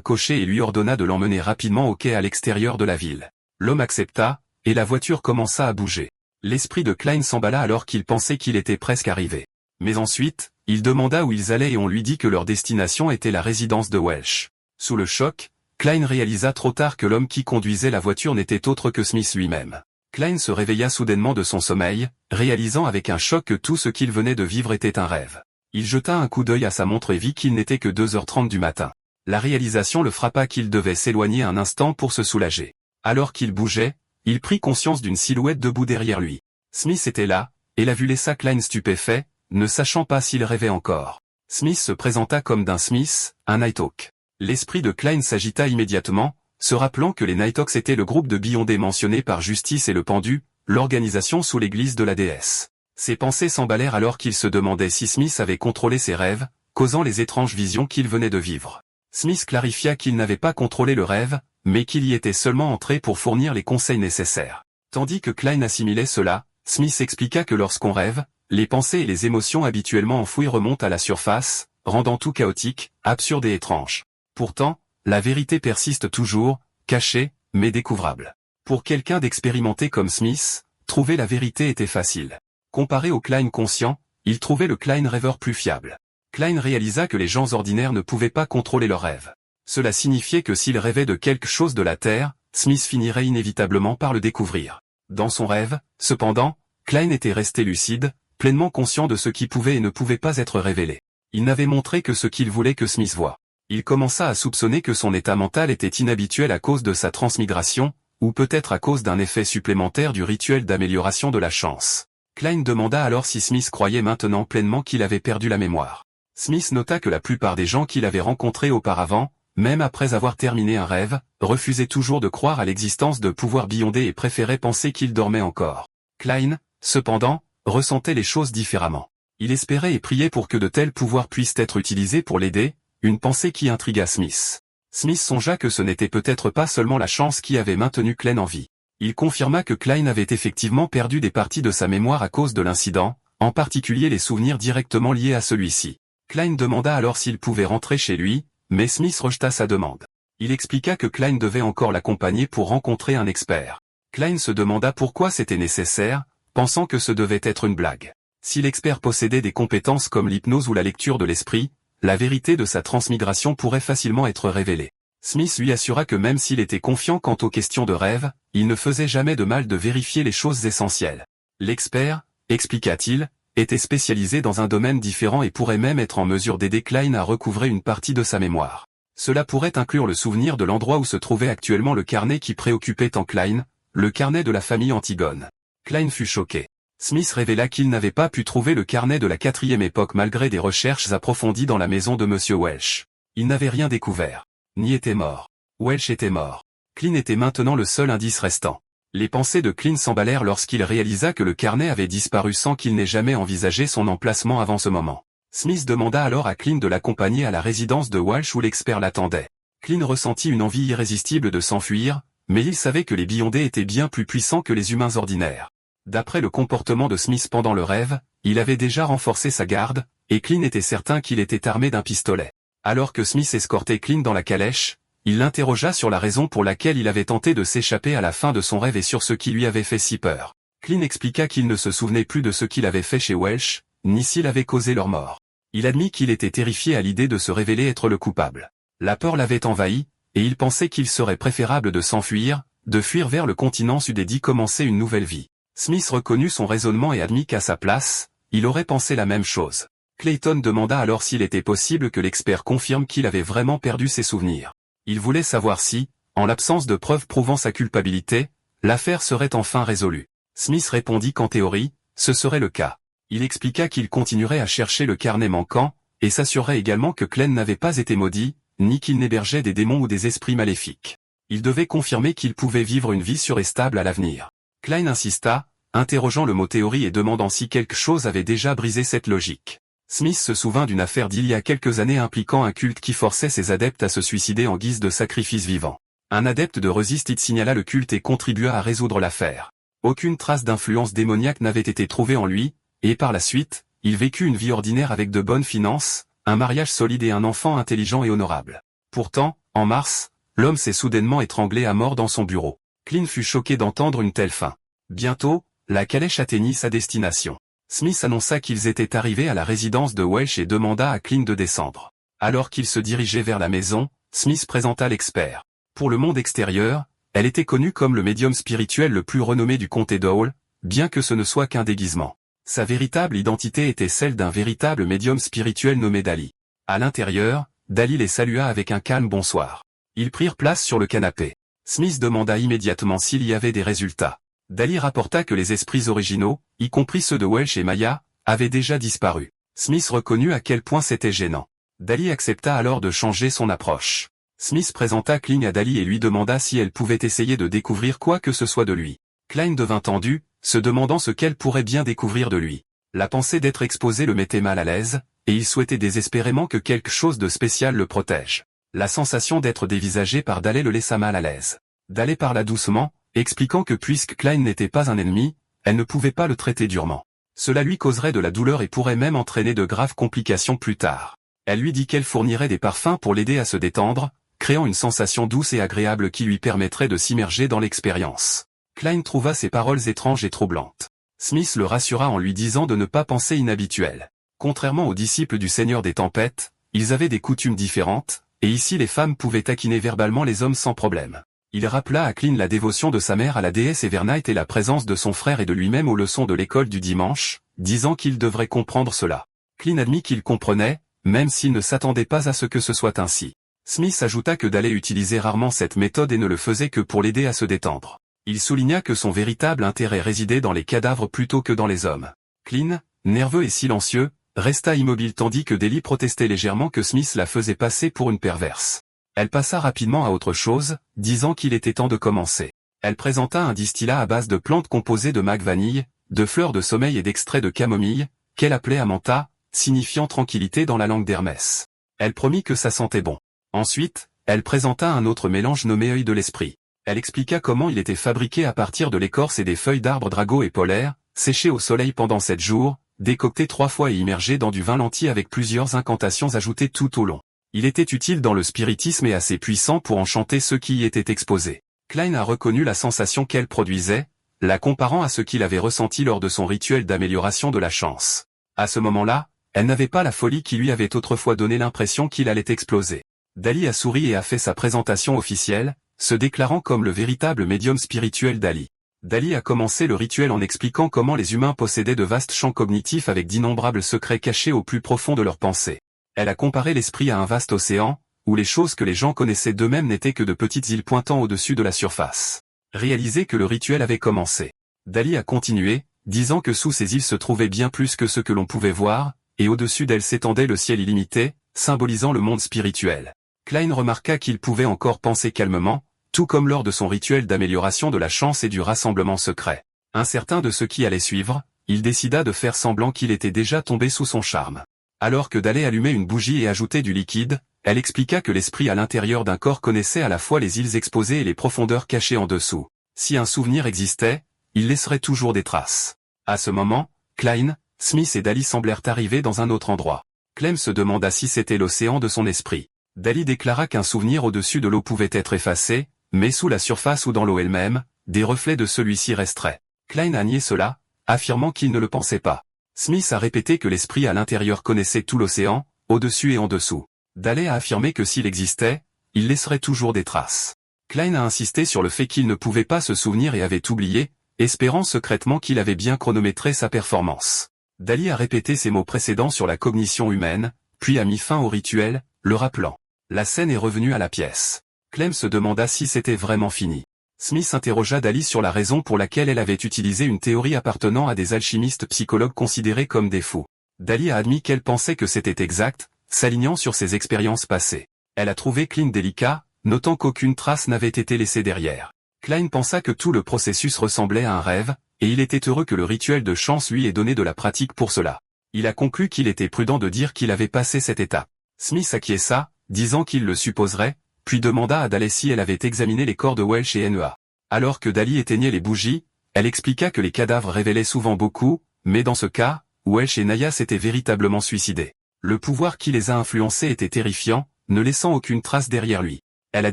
cocher et lui ordonna de l'emmener rapidement au quai à l'extérieur de la ville. L'homme accepta, et la voiture commença à bouger. L'esprit de Klein s'emballa alors qu'il pensait qu'il était presque arrivé. Mais ensuite, il demanda où ils allaient et on lui dit que leur destination était la résidence de Welch. Sous le choc, Klein réalisa trop tard que l'homme qui conduisait la voiture n'était autre que Smith lui-même. Klein se réveilla soudainement de son sommeil, réalisant avec un choc que tout ce qu'il venait de vivre était un rêve. Il jeta un coup d'œil à sa montre et vit qu'il n'était que 2h30 du matin. La réalisation le frappa qu'il devait s'éloigner un instant pour se soulager. Alors qu'il bougeait, il prit conscience d'une silhouette debout derrière lui. Smith était là, et la vue laissa Klein stupéfait, ne sachant pas s'il rêvait encore. Smith se présenta comme d'un Smith, un Nighthawk. L'esprit de Klein s'agita immédiatement, se rappelant que les Nighthawks étaient le groupe de Beyondés mentionné par Justice et le Pendu, l'organisation sous l'église de la déesse. Ses pensées s'emballèrent alors qu'il se demandait si Smith avait contrôlé ses rêves, causant les étranges visions qu'il venait de vivre. Smith clarifia qu'il n'avait pas contrôlé le rêve, mais qu'il y était seulement entré pour fournir les conseils nécessaires. Tandis que Klein assimilait cela, Smith expliqua que lorsqu'on rêve, les pensées et les émotions habituellement enfouies remontent à la surface, rendant tout chaotique, absurde et étrange. Pourtant, la vérité persiste toujours, cachée, mais découvrable. Pour quelqu'un d'expérimenté comme Smith, trouver la vérité était facile. Comparé au Klein conscient, il trouvait le Klein rêveur plus fiable. Klein réalisa que les gens ordinaires ne pouvaient pas contrôler leurs rêves. Cela signifiait que s'il rêvait de quelque chose de la Terre, Smith finirait inévitablement par le découvrir. Dans son rêve, cependant, Klein était resté lucide, pleinement conscient de ce qui pouvait et ne pouvait pas être révélé. Il n'avait montré que ce qu'il voulait que Smith voie. Il commença à soupçonner que son état mental était inhabituel à cause de sa transmigration, ou peut-être à cause d'un effet supplémentaire du rituel d'amélioration de la chance. Klein demanda alors si Smith croyait maintenant pleinement qu'il avait perdu la mémoire. Smith nota que la plupart des gens qu'il avait rencontrés auparavant, même après avoir terminé un rêve, refusaient toujours de croire à l'existence de pouvoirs beyondés et préféraient penser qu'ils dormaient encore. Klein, cependant, ressentait les choses différemment. Il espérait et priait pour que de tels pouvoirs puissent être utilisés pour l'aider, une pensée qui intrigua Smith. Smith songea que ce n'était peut-être pas seulement la chance qui avait maintenu Klein en vie. Il confirma que Klein avait effectivement perdu des parties de sa mémoire à cause de l'incident, en particulier les souvenirs directement liés à celui-ci. Klein demanda alors s'il pouvait rentrer chez lui, mais Smith rejeta sa demande. Il expliqua que Klein devait encore l'accompagner pour rencontrer un expert. Klein se demanda pourquoi c'était nécessaire, pensant que ce devait être une blague. Si l'expert possédait des compétences comme l'hypnose ou la lecture de l'esprit, la vérité de sa transmigration pourrait facilement être révélée. Smith lui assura que même s'il était confiant quant aux questions de rêve, il ne faisait jamais de mal de vérifier les choses essentielles. L'expert, expliqua-t-il, était spécialisé dans un domaine différent et pourrait même être en mesure d'aider Klein à recouvrer une partie de sa mémoire. Cela pourrait inclure le souvenir de l'endroit où se trouvait actuellement le carnet qui préoccupait tant Klein, le carnet de la famille Antigone. Klein fut choqué. Smith révéla qu'il n'avait pas pu trouver le carnet de la 4e époque malgré des recherches approfondies dans la maison de Monsieur Welch. Il n'avait rien découvert. Ni était mort. Welch était mort. Klein était maintenant le seul indice restant. Les pensées de Klein s'emballèrent lorsqu'il réalisa que le carnet avait disparu sans qu'il n'ait jamais envisagé son emplacement avant ce moment. Smith demanda alors à Klein de l'accompagner à la résidence de Welch où l'expert l'attendait. Klein ressentit une envie irrésistible de s'enfuir, mais il savait que les beyondés étaient bien plus puissants que les humains ordinaires. D'après le comportement de Smith pendant le rêve, il avait déjà renforcé sa garde, et Klein était certain qu'il était armé d'un pistolet. Alors que Smith escortait Klein dans la calèche, il l'interrogea sur la raison pour laquelle il avait tenté de s'échapper à la fin de son rêve et sur ce qui lui avait fait si peur. Klein expliqua qu'il ne se souvenait plus de ce qu'il avait fait chez Welch, ni s'il avait causé leur mort. Il admit qu'il était terrifié à l'idée de se révéler être le coupable. La peur l'avait envahi, et il pensait qu'il serait préférable de s'enfuir, de fuir vers le continent sud et d'y commencer une nouvelle vie. Smith reconnut son raisonnement et admit qu'à sa place, il aurait pensé la même chose. Clayton demanda alors s'il était possible que l'expert confirme qu'il avait vraiment perdu ses souvenirs. Il voulait savoir si, en l'absence de preuves prouvant sa culpabilité, l'affaire serait enfin résolue. Smith répondit qu'en théorie, ce serait le cas. Il expliqua qu'il continuerait à chercher le carnet manquant, et s'assurerait également que Klein n'avait pas été maudit, ni qu'il n'hébergeait des démons ou des esprits maléfiques. Il devait confirmer qu'il pouvait vivre une vie sûre et stable à l'avenir. Klein insista, interrogeant le mot théorie et demandant si quelque chose avait déjà brisé cette logique. Smith se souvint d'une affaire d'il y a quelques années impliquant un culte qui forçait ses adeptes à se suicider en guise de sacrifice vivant. Un adepte de Resist signala le culte et contribua à résoudre l'affaire. Aucune trace d'influence démoniaque n'avait été trouvée en lui, et par la suite, il vécut une vie ordinaire avec de bonnes finances, un mariage solide et un enfant intelligent et honorable. Pourtant, en mars, l'homme s'est soudainement étranglé à mort dans son bureau. Klein fut choqué d'entendre une telle fin. Bientôt, la calèche atteignit sa destination. Smith annonça qu'ils étaient arrivés à la résidence de Welch et demanda à Klein de descendre. Alors qu'il se dirigeait vers la maison, Smith présenta l'expert. Pour le monde extérieur, elle était connue comme le médium spirituel le plus renommé du comté d'Howell, bien que ce ne soit qu'un déguisement. Sa véritable identité était celle d'un véritable médium spirituel nommé Dali. À l'intérieur, Dali les salua avec un calme bonsoir. Ils prirent place sur le canapé. Smith demanda immédiatement s'il y avait des résultats. Dali rapporta que les esprits originaux, y compris ceux de Welch et Maya, avaient déjà disparu. Smith reconnut à quel point c'était gênant. Dali accepta alors de changer son approche. Smith présenta Klein à Dali et lui demanda si elle pouvait essayer de découvrir quoi que ce soit de lui. Klein devint tendu, se demandant ce qu'elle pourrait bien découvrir de lui. La pensée d'être exposé le mettait mal à l'aise, et il souhaitait désespérément que quelque chose de spécial le protège. La sensation d'être dévisagé par Dale le laissa mal à l'aise. Dale parla doucement, expliquant que puisque Klein n'était pas un ennemi, elle ne pouvait pas le traiter durement. Cela lui causerait de la douleur et pourrait même entraîner de graves complications plus tard. Elle lui dit qu'elle fournirait des parfums pour l'aider à se détendre, créant une sensation douce et agréable qui lui permettrait de s'immerger dans l'expérience. Klein trouva ces paroles étranges et troublantes. Smith le rassura en lui disant de ne pas penser inhabituel. Contrairement aux disciples du Seigneur des Tempêtes, ils avaient des coutumes différentes, et ici les femmes pouvaient taquiner verbalement les hommes sans problème. Il rappela à Klein la dévotion de sa mère à la déesse Evernite et la présence de son frère et de lui-même aux leçons de l'école du dimanche, disant qu'il devrait comprendre cela. Klein admit qu'il comprenait, même s'il ne s'attendait pas à ce que ce soit ainsi. Smith ajouta que Dale utilisait rarement cette méthode et ne le faisait que pour l'aider à se détendre. Il souligna que son véritable intérêt résidait dans les cadavres plutôt que dans les hommes. Klein, nerveux et silencieux, resta immobile tandis que Dale protestait légèrement que Smith la faisait passer pour une perverse. Elle passa rapidement à autre chose, disant qu'il était temps de commencer. Elle présenta un distillat à base de plantes composées de mague vanille, de fleurs de sommeil et d'extraits de camomille, qu'elle appelait Amanta, signifiant tranquillité dans la langue d'Hermès. Elle promit que ça sentait bon. Ensuite, elle présenta un autre mélange nommé œil de l'esprit. Elle expliqua comment il était fabriqué à partir de l'écorce et des feuilles d'arbres drago et polaires, séchées au soleil pendant 7 jours, décocté 3 fois et immergé dans du vin lentille avec plusieurs incantations ajoutées tout au long. Il était utile dans le spiritisme et assez puissant pour enchanter ceux qui y étaient exposés. Klein a reconnu la sensation qu'elle produisait, la comparant à ce qu'il avait ressenti lors de son rituel d'amélioration de la chance. À ce moment-là, elle n'avait pas la folie qui lui avait autrefois donné l'impression qu'il allait exploser. Dali a souri et a fait sa présentation officielle, se déclarant comme le véritable médium spirituel d'Ali. Dali a commencé le rituel en expliquant comment les humains possédaient de vastes champs cognitifs avec d'innombrables secrets cachés au plus profond de leurs pensées. Elle a comparé l'esprit à un vaste océan, où les choses que les gens connaissaient d'eux-mêmes n'étaient que de petites îles pointant au-dessus de la surface. Réalisé que le rituel avait commencé. Dali a continué, disant que sous ces îles se trouvait bien plus que ce que l'on pouvait voir, et au-dessus d'elles s'étendait le ciel illimité, symbolisant le monde spirituel. Klein remarqua qu'il pouvait encore penser calmement, tout comme lors de son rituel d'amélioration de la chance et du rassemblement secret. Incertain de ce qui allait suivre, il décida de faire semblant qu'il était déjà tombé sous son charme. Alors que Dale allumait une bougie et ajoutait du liquide, elle expliqua que l'esprit à l'intérieur d'un corps connaissait à la fois les îles exposées et les profondeurs cachées en dessous. Si un souvenir existait, il laisserait toujours des traces. À ce moment, Klein, Smith et Dali semblèrent arriver dans un autre endroit. Clem se demanda si c'était l'océan de son esprit. Dali déclara qu'un souvenir au-dessus de l'eau pouvait être effacé, mais sous la surface ou dans l'eau elle-même, des reflets de celui-ci resteraient. Klein a nié cela, affirmant qu'il ne le pensait pas. Smith a répété que l'esprit à l'intérieur connaissait tout l'océan, au-dessus et en dessous. Dale a affirmé que s'il existait, il laisserait toujours des traces. Klein a insisté sur le fait qu'il ne pouvait pas se souvenir et avait oublié, espérant secrètement qu'il avait bien chronométré sa performance. Dali a répété ces mots précédents sur la cognition humaine, puis a mis fin au rituel, le rappelant. La scène est revenue à la pièce. Clem se demanda si c'était vraiment fini. Smith interrogea Dali sur la raison pour laquelle elle avait utilisé une théorie appartenant à des alchimistes psychologues considérés comme des fous. Dali a admis qu'elle pensait que c'était exact, s'alignant sur ses expériences passées. Elle a trouvé Klein délicat, notant qu'aucune trace n'avait été laissée derrière. Klein pensa que tout le processus ressemblait à un rêve, et il était heureux que le rituel de chance lui ait donné de la pratique pour cela. Il a conclu qu'il était prudent de dire qu'il avait passé cette étape. Smith acquiesça, disant qu'il le supposerait, puis demanda à Dale si elle avait examiné les corps de Welch et Nea. Alors que Dali éteignait les bougies, elle expliqua que les cadavres révélaient souvent beaucoup, mais dans ce cas, Welch et Naya s'étaient véritablement suicidés. Le pouvoir qui les a influencés était terrifiant, ne laissant aucune trace derrière lui. Elle a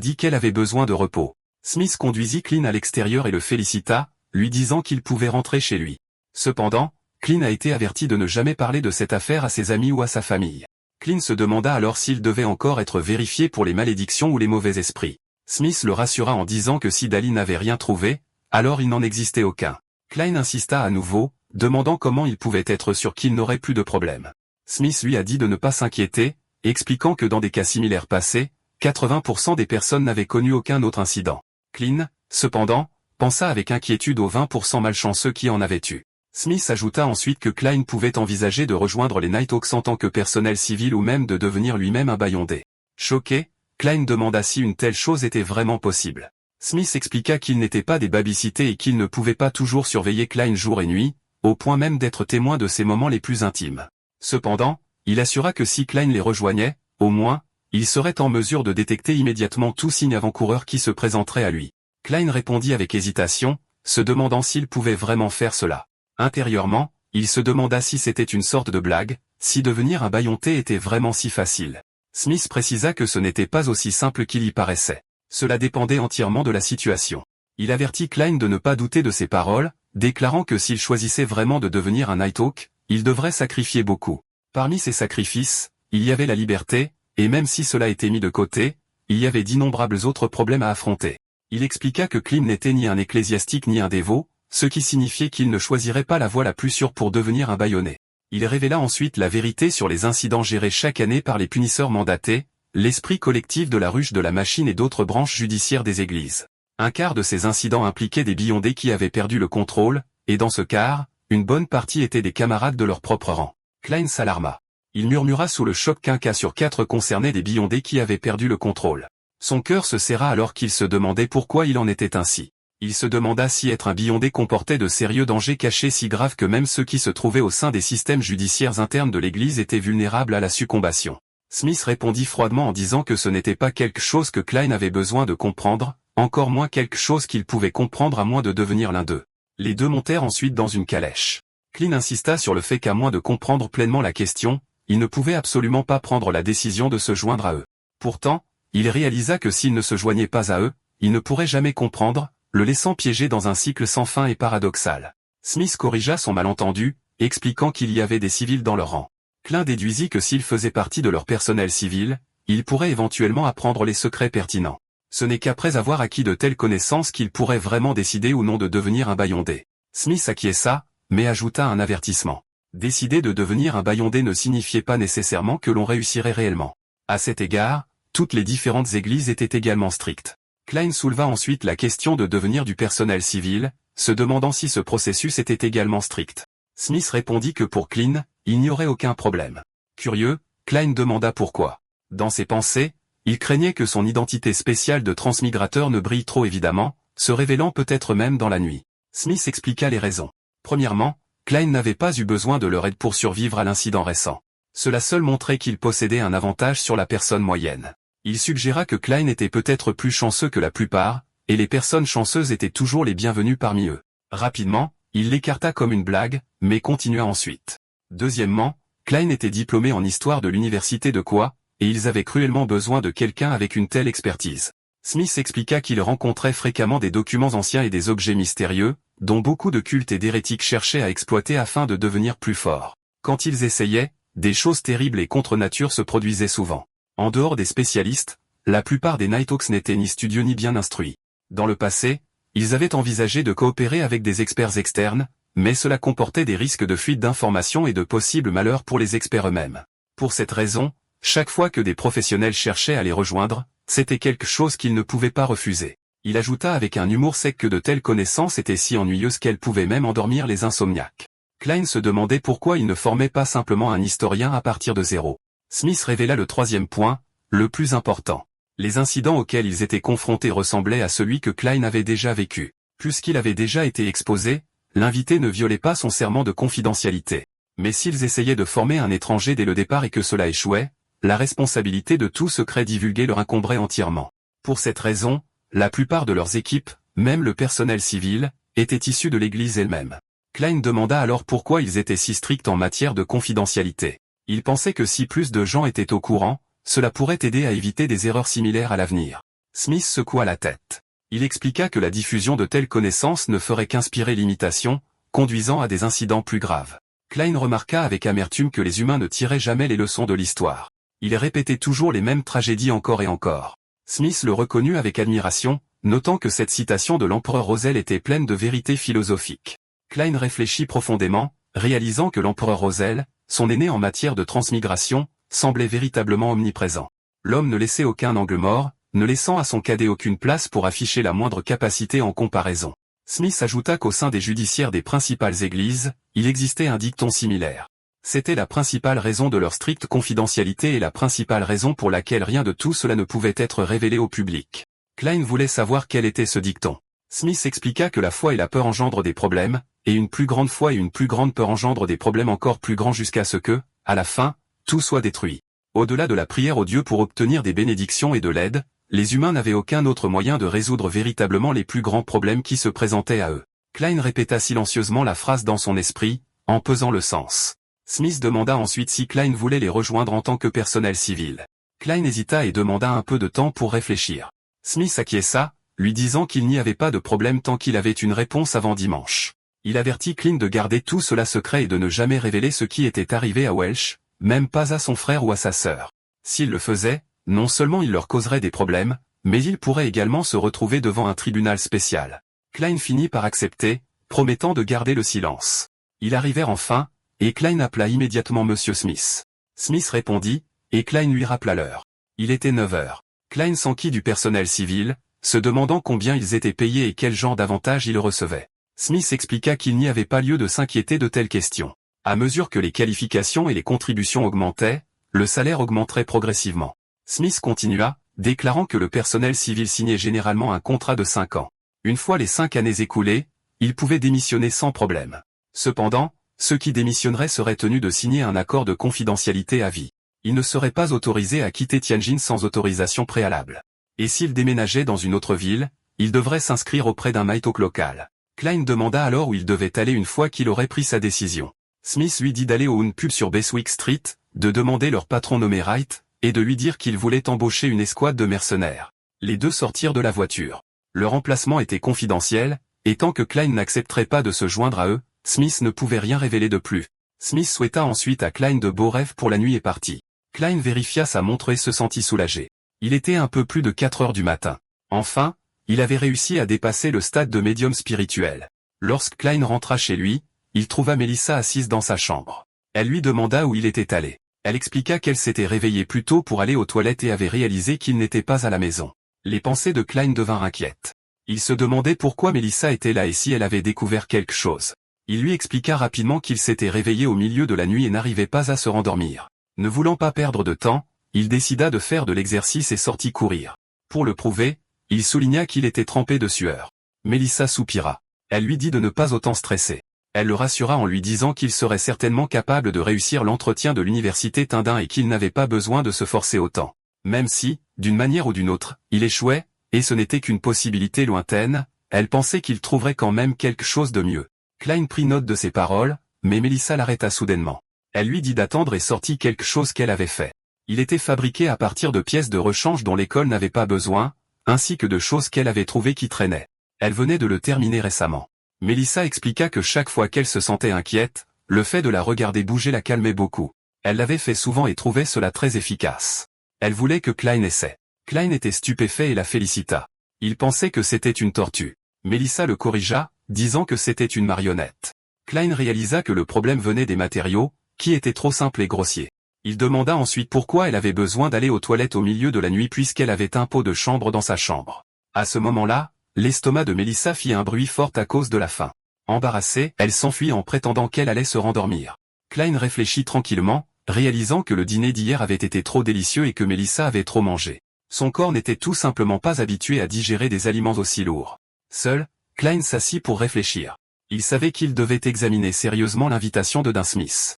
dit qu'elle avait besoin de repos. Smith conduisit Klein à l'extérieur et le félicita, lui disant qu'il pouvait rentrer chez lui. Cependant, Klein a été averti de ne jamais parler de cette affaire à ses amis ou à sa famille. Klein se demanda alors s'il devait encore être vérifié pour les malédictions ou les mauvais esprits. Smith le rassura en disant que si Dali n'avait rien trouvé, alors il n'en existait aucun. Klein insista à nouveau, demandant comment il pouvait être sûr qu'il n'aurait plus de problème. Smith lui a dit de ne pas s'inquiéter, expliquant que dans des cas similaires passés, 80% des personnes n'avaient connu aucun autre incident. Klein, cependant, pensa avec inquiétude aux 20% malchanceux qui en avaient eu. Smith ajouta ensuite que Klein pouvait envisager de rejoindre les Nighthawks en tant que personnel civil ou même de devenir lui-même un Beyondé. Choqué, Klein demanda si une telle chose était vraiment possible. Smith expliqua qu'ils n'étaient pas des babysités et qu'ils ne pouvaient pas toujours surveiller Klein jour et nuit, au point même d'être témoins de ses moments les plus intimes. Cependant, il assura que si Klein les rejoignait, au moins, il serait en mesure de détecter immédiatement tout signe avant-coureur qui se présenterait à lui. Klein répondit avec hésitation, se demandant s'il pouvait vraiment faire cela. Intérieurement, il se demanda si c'était une sorte de blague, si devenir un bâillonté était vraiment si facile. Smith précisa que ce n'était pas aussi simple qu'il y paraissait. Cela dépendait entièrement de la situation. Il avertit Klein de ne pas douter de ses paroles, déclarant que s'il choisissait vraiment de devenir un Nighthawk, il devrait sacrifier beaucoup. Parmi ces sacrifices, il y avait la liberté, et même si cela était mis de côté, il y avait d'innombrables autres problèmes à affronter. Il expliqua que Klein n'était ni un ecclésiastique ni un dévot, ce qui signifiait qu'il ne choisirait pas la voie la plus sûre pour devenir un bâillonné. Il révéla ensuite la vérité sur les incidents gérés chaque année par les punisseurs mandatés, l'esprit collectif de la ruche de la machine et d'autres branches judiciaires des églises. Un quart de ces incidents impliquaient des bâillondés qui avaient perdu le contrôle, et dans ce quart, une bonne partie étaient des camarades de leur propre rang. Klein s'alarma. Il murmura sous le choc qu'un cas sur 4 concernait des bâillondés qui avaient perdu le contrôle. Son cœur se serra alors qu'il se demandait pourquoi il en était ainsi. Il se demanda si être un bâillondé comportait de sérieux dangers cachés si graves que même ceux qui se trouvaient au sein des systèmes judiciaires internes de l'Église étaient vulnérables à la succombation. Smith répondit froidement en disant que ce n'était pas quelque chose que Klein avait besoin de comprendre, encore moins quelque chose qu'il pouvait comprendre à moins de devenir l'un d'eux. Les deux montèrent ensuite dans une calèche. Klein insista sur le fait qu'à moins de comprendre pleinement la question, il ne pouvait absolument pas prendre la décision de se joindre à eux. Pourtant, il réalisa que s'il ne se joignait pas à eux, il ne pourrait jamais comprendre, le laissant piéger dans un cycle sans fin et paradoxal. Smith corrigea son malentendu, expliquant qu'il y avait des civils dans leur rang. Klein déduisit que s'ils faisaient partie de leur personnel civil, ils pourraient éventuellement apprendre les secrets pertinents. Ce n'est qu'après avoir acquis de telles connaissances qu'il pourrait vraiment décider ou non de devenir un bâillondé. Smith acquiesça, mais ajouta un avertissement. Décider de devenir un bâillondé ne signifiait pas nécessairement que l'on réussirait réellement. À cet égard, toutes les différentes églises étaient également strictes. Klein souleva ensuite la question de devenir du personnel civil, se demandant si ce processus était également strict. Smith répondit que pour Klein, il n'y aurait aucun problème. Curieux, Klein demanda pourquoi. Dans ses pensées, il craignait que son identité spéciale de transmigrateur ne brille trop évidemment, se révélant peut-être même dans la nuit. Smith expliqua les raisons. Premièrement, Klein n'avait pas eu besoin de leur aide pour survivre à l'incident récent. Cela seul montrait qu'il possédait un avantage sur la personne moyenne. Il suggéra que Klein était peut-être plus chanceux que la plupart, et les personnes chanceuses étaient toujours les bienvenues parmi eux. Rapidement, il l'écarta comme une blague, mais continua ensuite. Deuxièmement, Klein était diplômé en histoire de l'université de Quoi, et ils avaient cruellement besoin de quelqu'un avec une telle expertise. Smith expliqua qu'il rencontrait fréquemment des documents anciens et des objets mystérieux, dont beaucoup de cultes et d'hérétiques cherchaient à exploiter afin de devenir plus forts. Quand ils essayaient, des choses terribles et contre nature se produisaient souvent. En dehors des spécialistes, la plupart des Nighthawks n'étaient ni studieux ni bien instruits. Dans le passé, ils avaient envisagé de coopérer avec des experts externes, mais cela comportait des risques de fuite d'informations et de possibles malheurs pour les experts eux-mêmes. Pour cette raison, chaque fois que des professionnels cherchaient à les rejoindre, c'était quelque chose qu'ils ne pouvaient pas refuser. Il ajouta avec un humour sec que de telles connaissances étaient si ennuyeuses qu'elles pouvaient même endormir les insomniaques. Klein se demandait pourquoi il ne formait pas simplement un historien à partir de zéro. Smith révéla le troisième point, le plus important. Les incidents auxquels ils étaient confrontés ressemblaient à celui que Klein avait déjà vécu. Puisqu'il avait déjà été exposé, l'invité ne violait pas son serment de confidentialité. Mais s'ils essayaient de former un étranger dès le départ et que cela échouait, la responsabilité de tout secret divulgué leur incomberait entièrement. Pour cette raison, la plupart de leurs équipes, même le personnel civil, étaient issus de l'Église elle-même. Klein demanda alors pourquoi ils étaient si stricts en matière de confidentialité. Il pensait que si plus de gens étaient au courant, cela pourrait aider à éviter des erreurs similaires à l'avenir. Smith secoua la tête. Il expliqua que la diffusion de telles connaissances ne ferait qu'inspirer l'imitation, conduisant à des incidents plus graves. Klein remarqua avec amertume que les humains ne tiraient jamais les leçons de l'histoire. Ils répétaient toujours les mêmes tragédies encore et encore. Smith le reconnut avec admiration, notant que cette citation de l'empereur Roselle était pleine de vérité philosophique. Klein réfléchit profondément, réalisant que l'empereur Roselle, son aîné en matière de transmigration, semblait véritablement omniprésent. L'homme ne laissait aucun angle mort, ne laissant à son cadet aucune place pour afficher la moindre capacité en comparaison. Smith ajouta qu'au sein des judiciaires des principales églises, il existait un dicton similaire. C'était la principale raison de leur stricte confidentialité et la principale raison pour laquelle rien de tout cela ne pouvait être révélé au public. Klein voulait savoir quel était ce dicton. Smith expliqua que la foi et la peur engendrent des problèmes, et une plus grande foi et une plus grande peur engendrent des problèmes encore plus grands jusqu'à ce que, à la fin, tout soit détruit. Au-delà de la prière aux dieux pour obtenir des bénédictions et de l'aide, les humains n'avaient aucun autre moyen de résoudre véritablement les plus grands problèmes qui se présentaient à eux. Klein répéta silencieusement la phrase dans son esprit, en pesant le sens. Smith demanda ensuite si Klein voulait les rejoindre en tant que personnel civil. Klein hésita et demanda un peu de temps pour réfléchir. Smith acquiesça, lui disant qu'il n'y avait pas de problème tant qu'il avait une réponse avant dimanche. Il avertit Klein de garder tout cela secret et de ne jamais révéler ce qui était arrivé à Welsh, même pas à son frère ou à sa sœur. S'il le faisait, non seulement il leur causerait des problèmes, mais il pourrait également se retrouver devant un tribunal spécial. Klein finit par accepter, promettant de garder le silence. Ils arrivèrent enfin, et Klein appela immédiatement Monsieur Smith. Smith répondit, et Klein lui rappela l'heure. Il était 9 heures. Klein s'enquit du personnel civil, se demandant combien ils étaient payés et quel genre d'avantages ils recevaient. Smith expliqua qu'il n'y avait pas lieu de s'inquiéter de telles questions. À mesure que les qualifications et les contributions augmentaient, le salaire augmenterait progressivement. Smith continua, déclarant que le personnel civil signait généralement un contrat de 5 ans. Une fois les 5 années écoulées, il pouvait démissionner sans problème. Cependant, ceux qui démissionneraient seraient tenus de signer un accord de confidentialité à vie. Ils ne seraient pas autorisés à quitter Tianjin sans autorisation préalable. Et s'ils déménageaient dans une autre ville, ils devraient s'inscrire auprès d'un maïtok local. Klein demanda alors où il devait aller une fois qu'il aurait pris sa décision. Smith lui dit d'aller au Pub sur Beswick Street, de demander leur patron nommé Wright, et de lui dire qu'il voulait embaucher une escouade de mercenaires. Les deux sortirent de la voiture. Leur emplacement était confidentiel, et tant que Klein n'accepterait pas de se joindre à eux, Smith ne pouvait rien révéler de plus. Smith souhaita ensuite à Klein de beaux rêves pour la nuit et partit. Klein vérifia sa montre et se sentit soulagé. Il était un peu plus de 4 heures du matin. Enfin, il avait réussi à dépasser le stade de médium spirituel. Lorsque Klein rentra chez lui, il trouva Melissa assise dans sa chambre. Elle lui demanda où il était allé. Elle expliqua qu'elle s'était réveillée plus tôt pour aller aux toilettes et avait réalisé qu'il n'était pas à la maison. Les pensées de Klein devinrent inquiètes. Il se demandait pourquoi Melissa était là et si elle avait découvert quelque chose. Il lui expliqua rapidement qu'il s'était réveillé au milieu de la nuit et n'arrivait pas à se rendormir. Ne voulant pas perdre de temps, il décida de faire de l'exercice et sortit courir. Pour le prouver, il souligna qu'il était trempé de sueur. Melissa soupira. Elle lui dit de ne pas autant stresser. Elle le rassura en lui disant qu'il serait certainement capable de réussir l'entretien de l'université Tindin et qu'il n'avait pas besoin de se forcer autant. Même si, d'une manière ou d'une autre, il échouait, et ce n'était qu'une possibilité lointaine, elle pensait qu'il trouverait quand même quelque chose de mieux. Klein prit note de ses paroles, mais Melissa l'arrêta soudainement. Elle lui dit d'attendre et sortit quelque chose qu'elle avait fait. Il était fabriqué à partir de pièces de rechange dont l'école n'avait pas besoin, ainsi que de choses qu'elle avait trouvées qui traînaient. Elle venait de le terminer récemment. Melissa expliqua que chaque fois qu'elle se sentait inquiète, le fait de la regarder bouger la calmait beaucoup. Elle l'avait fait souvent et trouvait cela très efficace. Elle voulait que Klein essaie. Klein était stupéfait et la félicita. Il pensait que c'était une tortue. Melissa le corrigea, disant que c'était une marionnette. Klein réalisa que le problème venait des matériaux, qui étaient trop simples et grossiers. Il demanda ensuite pourquoi elle avait besoin d'aller aux toilettes au milieu de la nuit puisqu'elle avait un pot de chambre dans sa chambre. À ce moment-là, l'estomac de Melissa fit un bruit fort à cause de la faim. Embarrassée, elle s'enfuit en prétendant qu'elle allait se rendormir. Klein réfléchit tranquillement, réalisant que le dîner d'hier avait été trop délicieux et que Melissa avait trop mangé. Son corps n'était tout simplement pas habitué à digérer des aliments aussi lourds. Seul, Klein s'assit pour réfléchir. Il savait qu'il devait examiner sérieusement l'invitation de Dan Smith.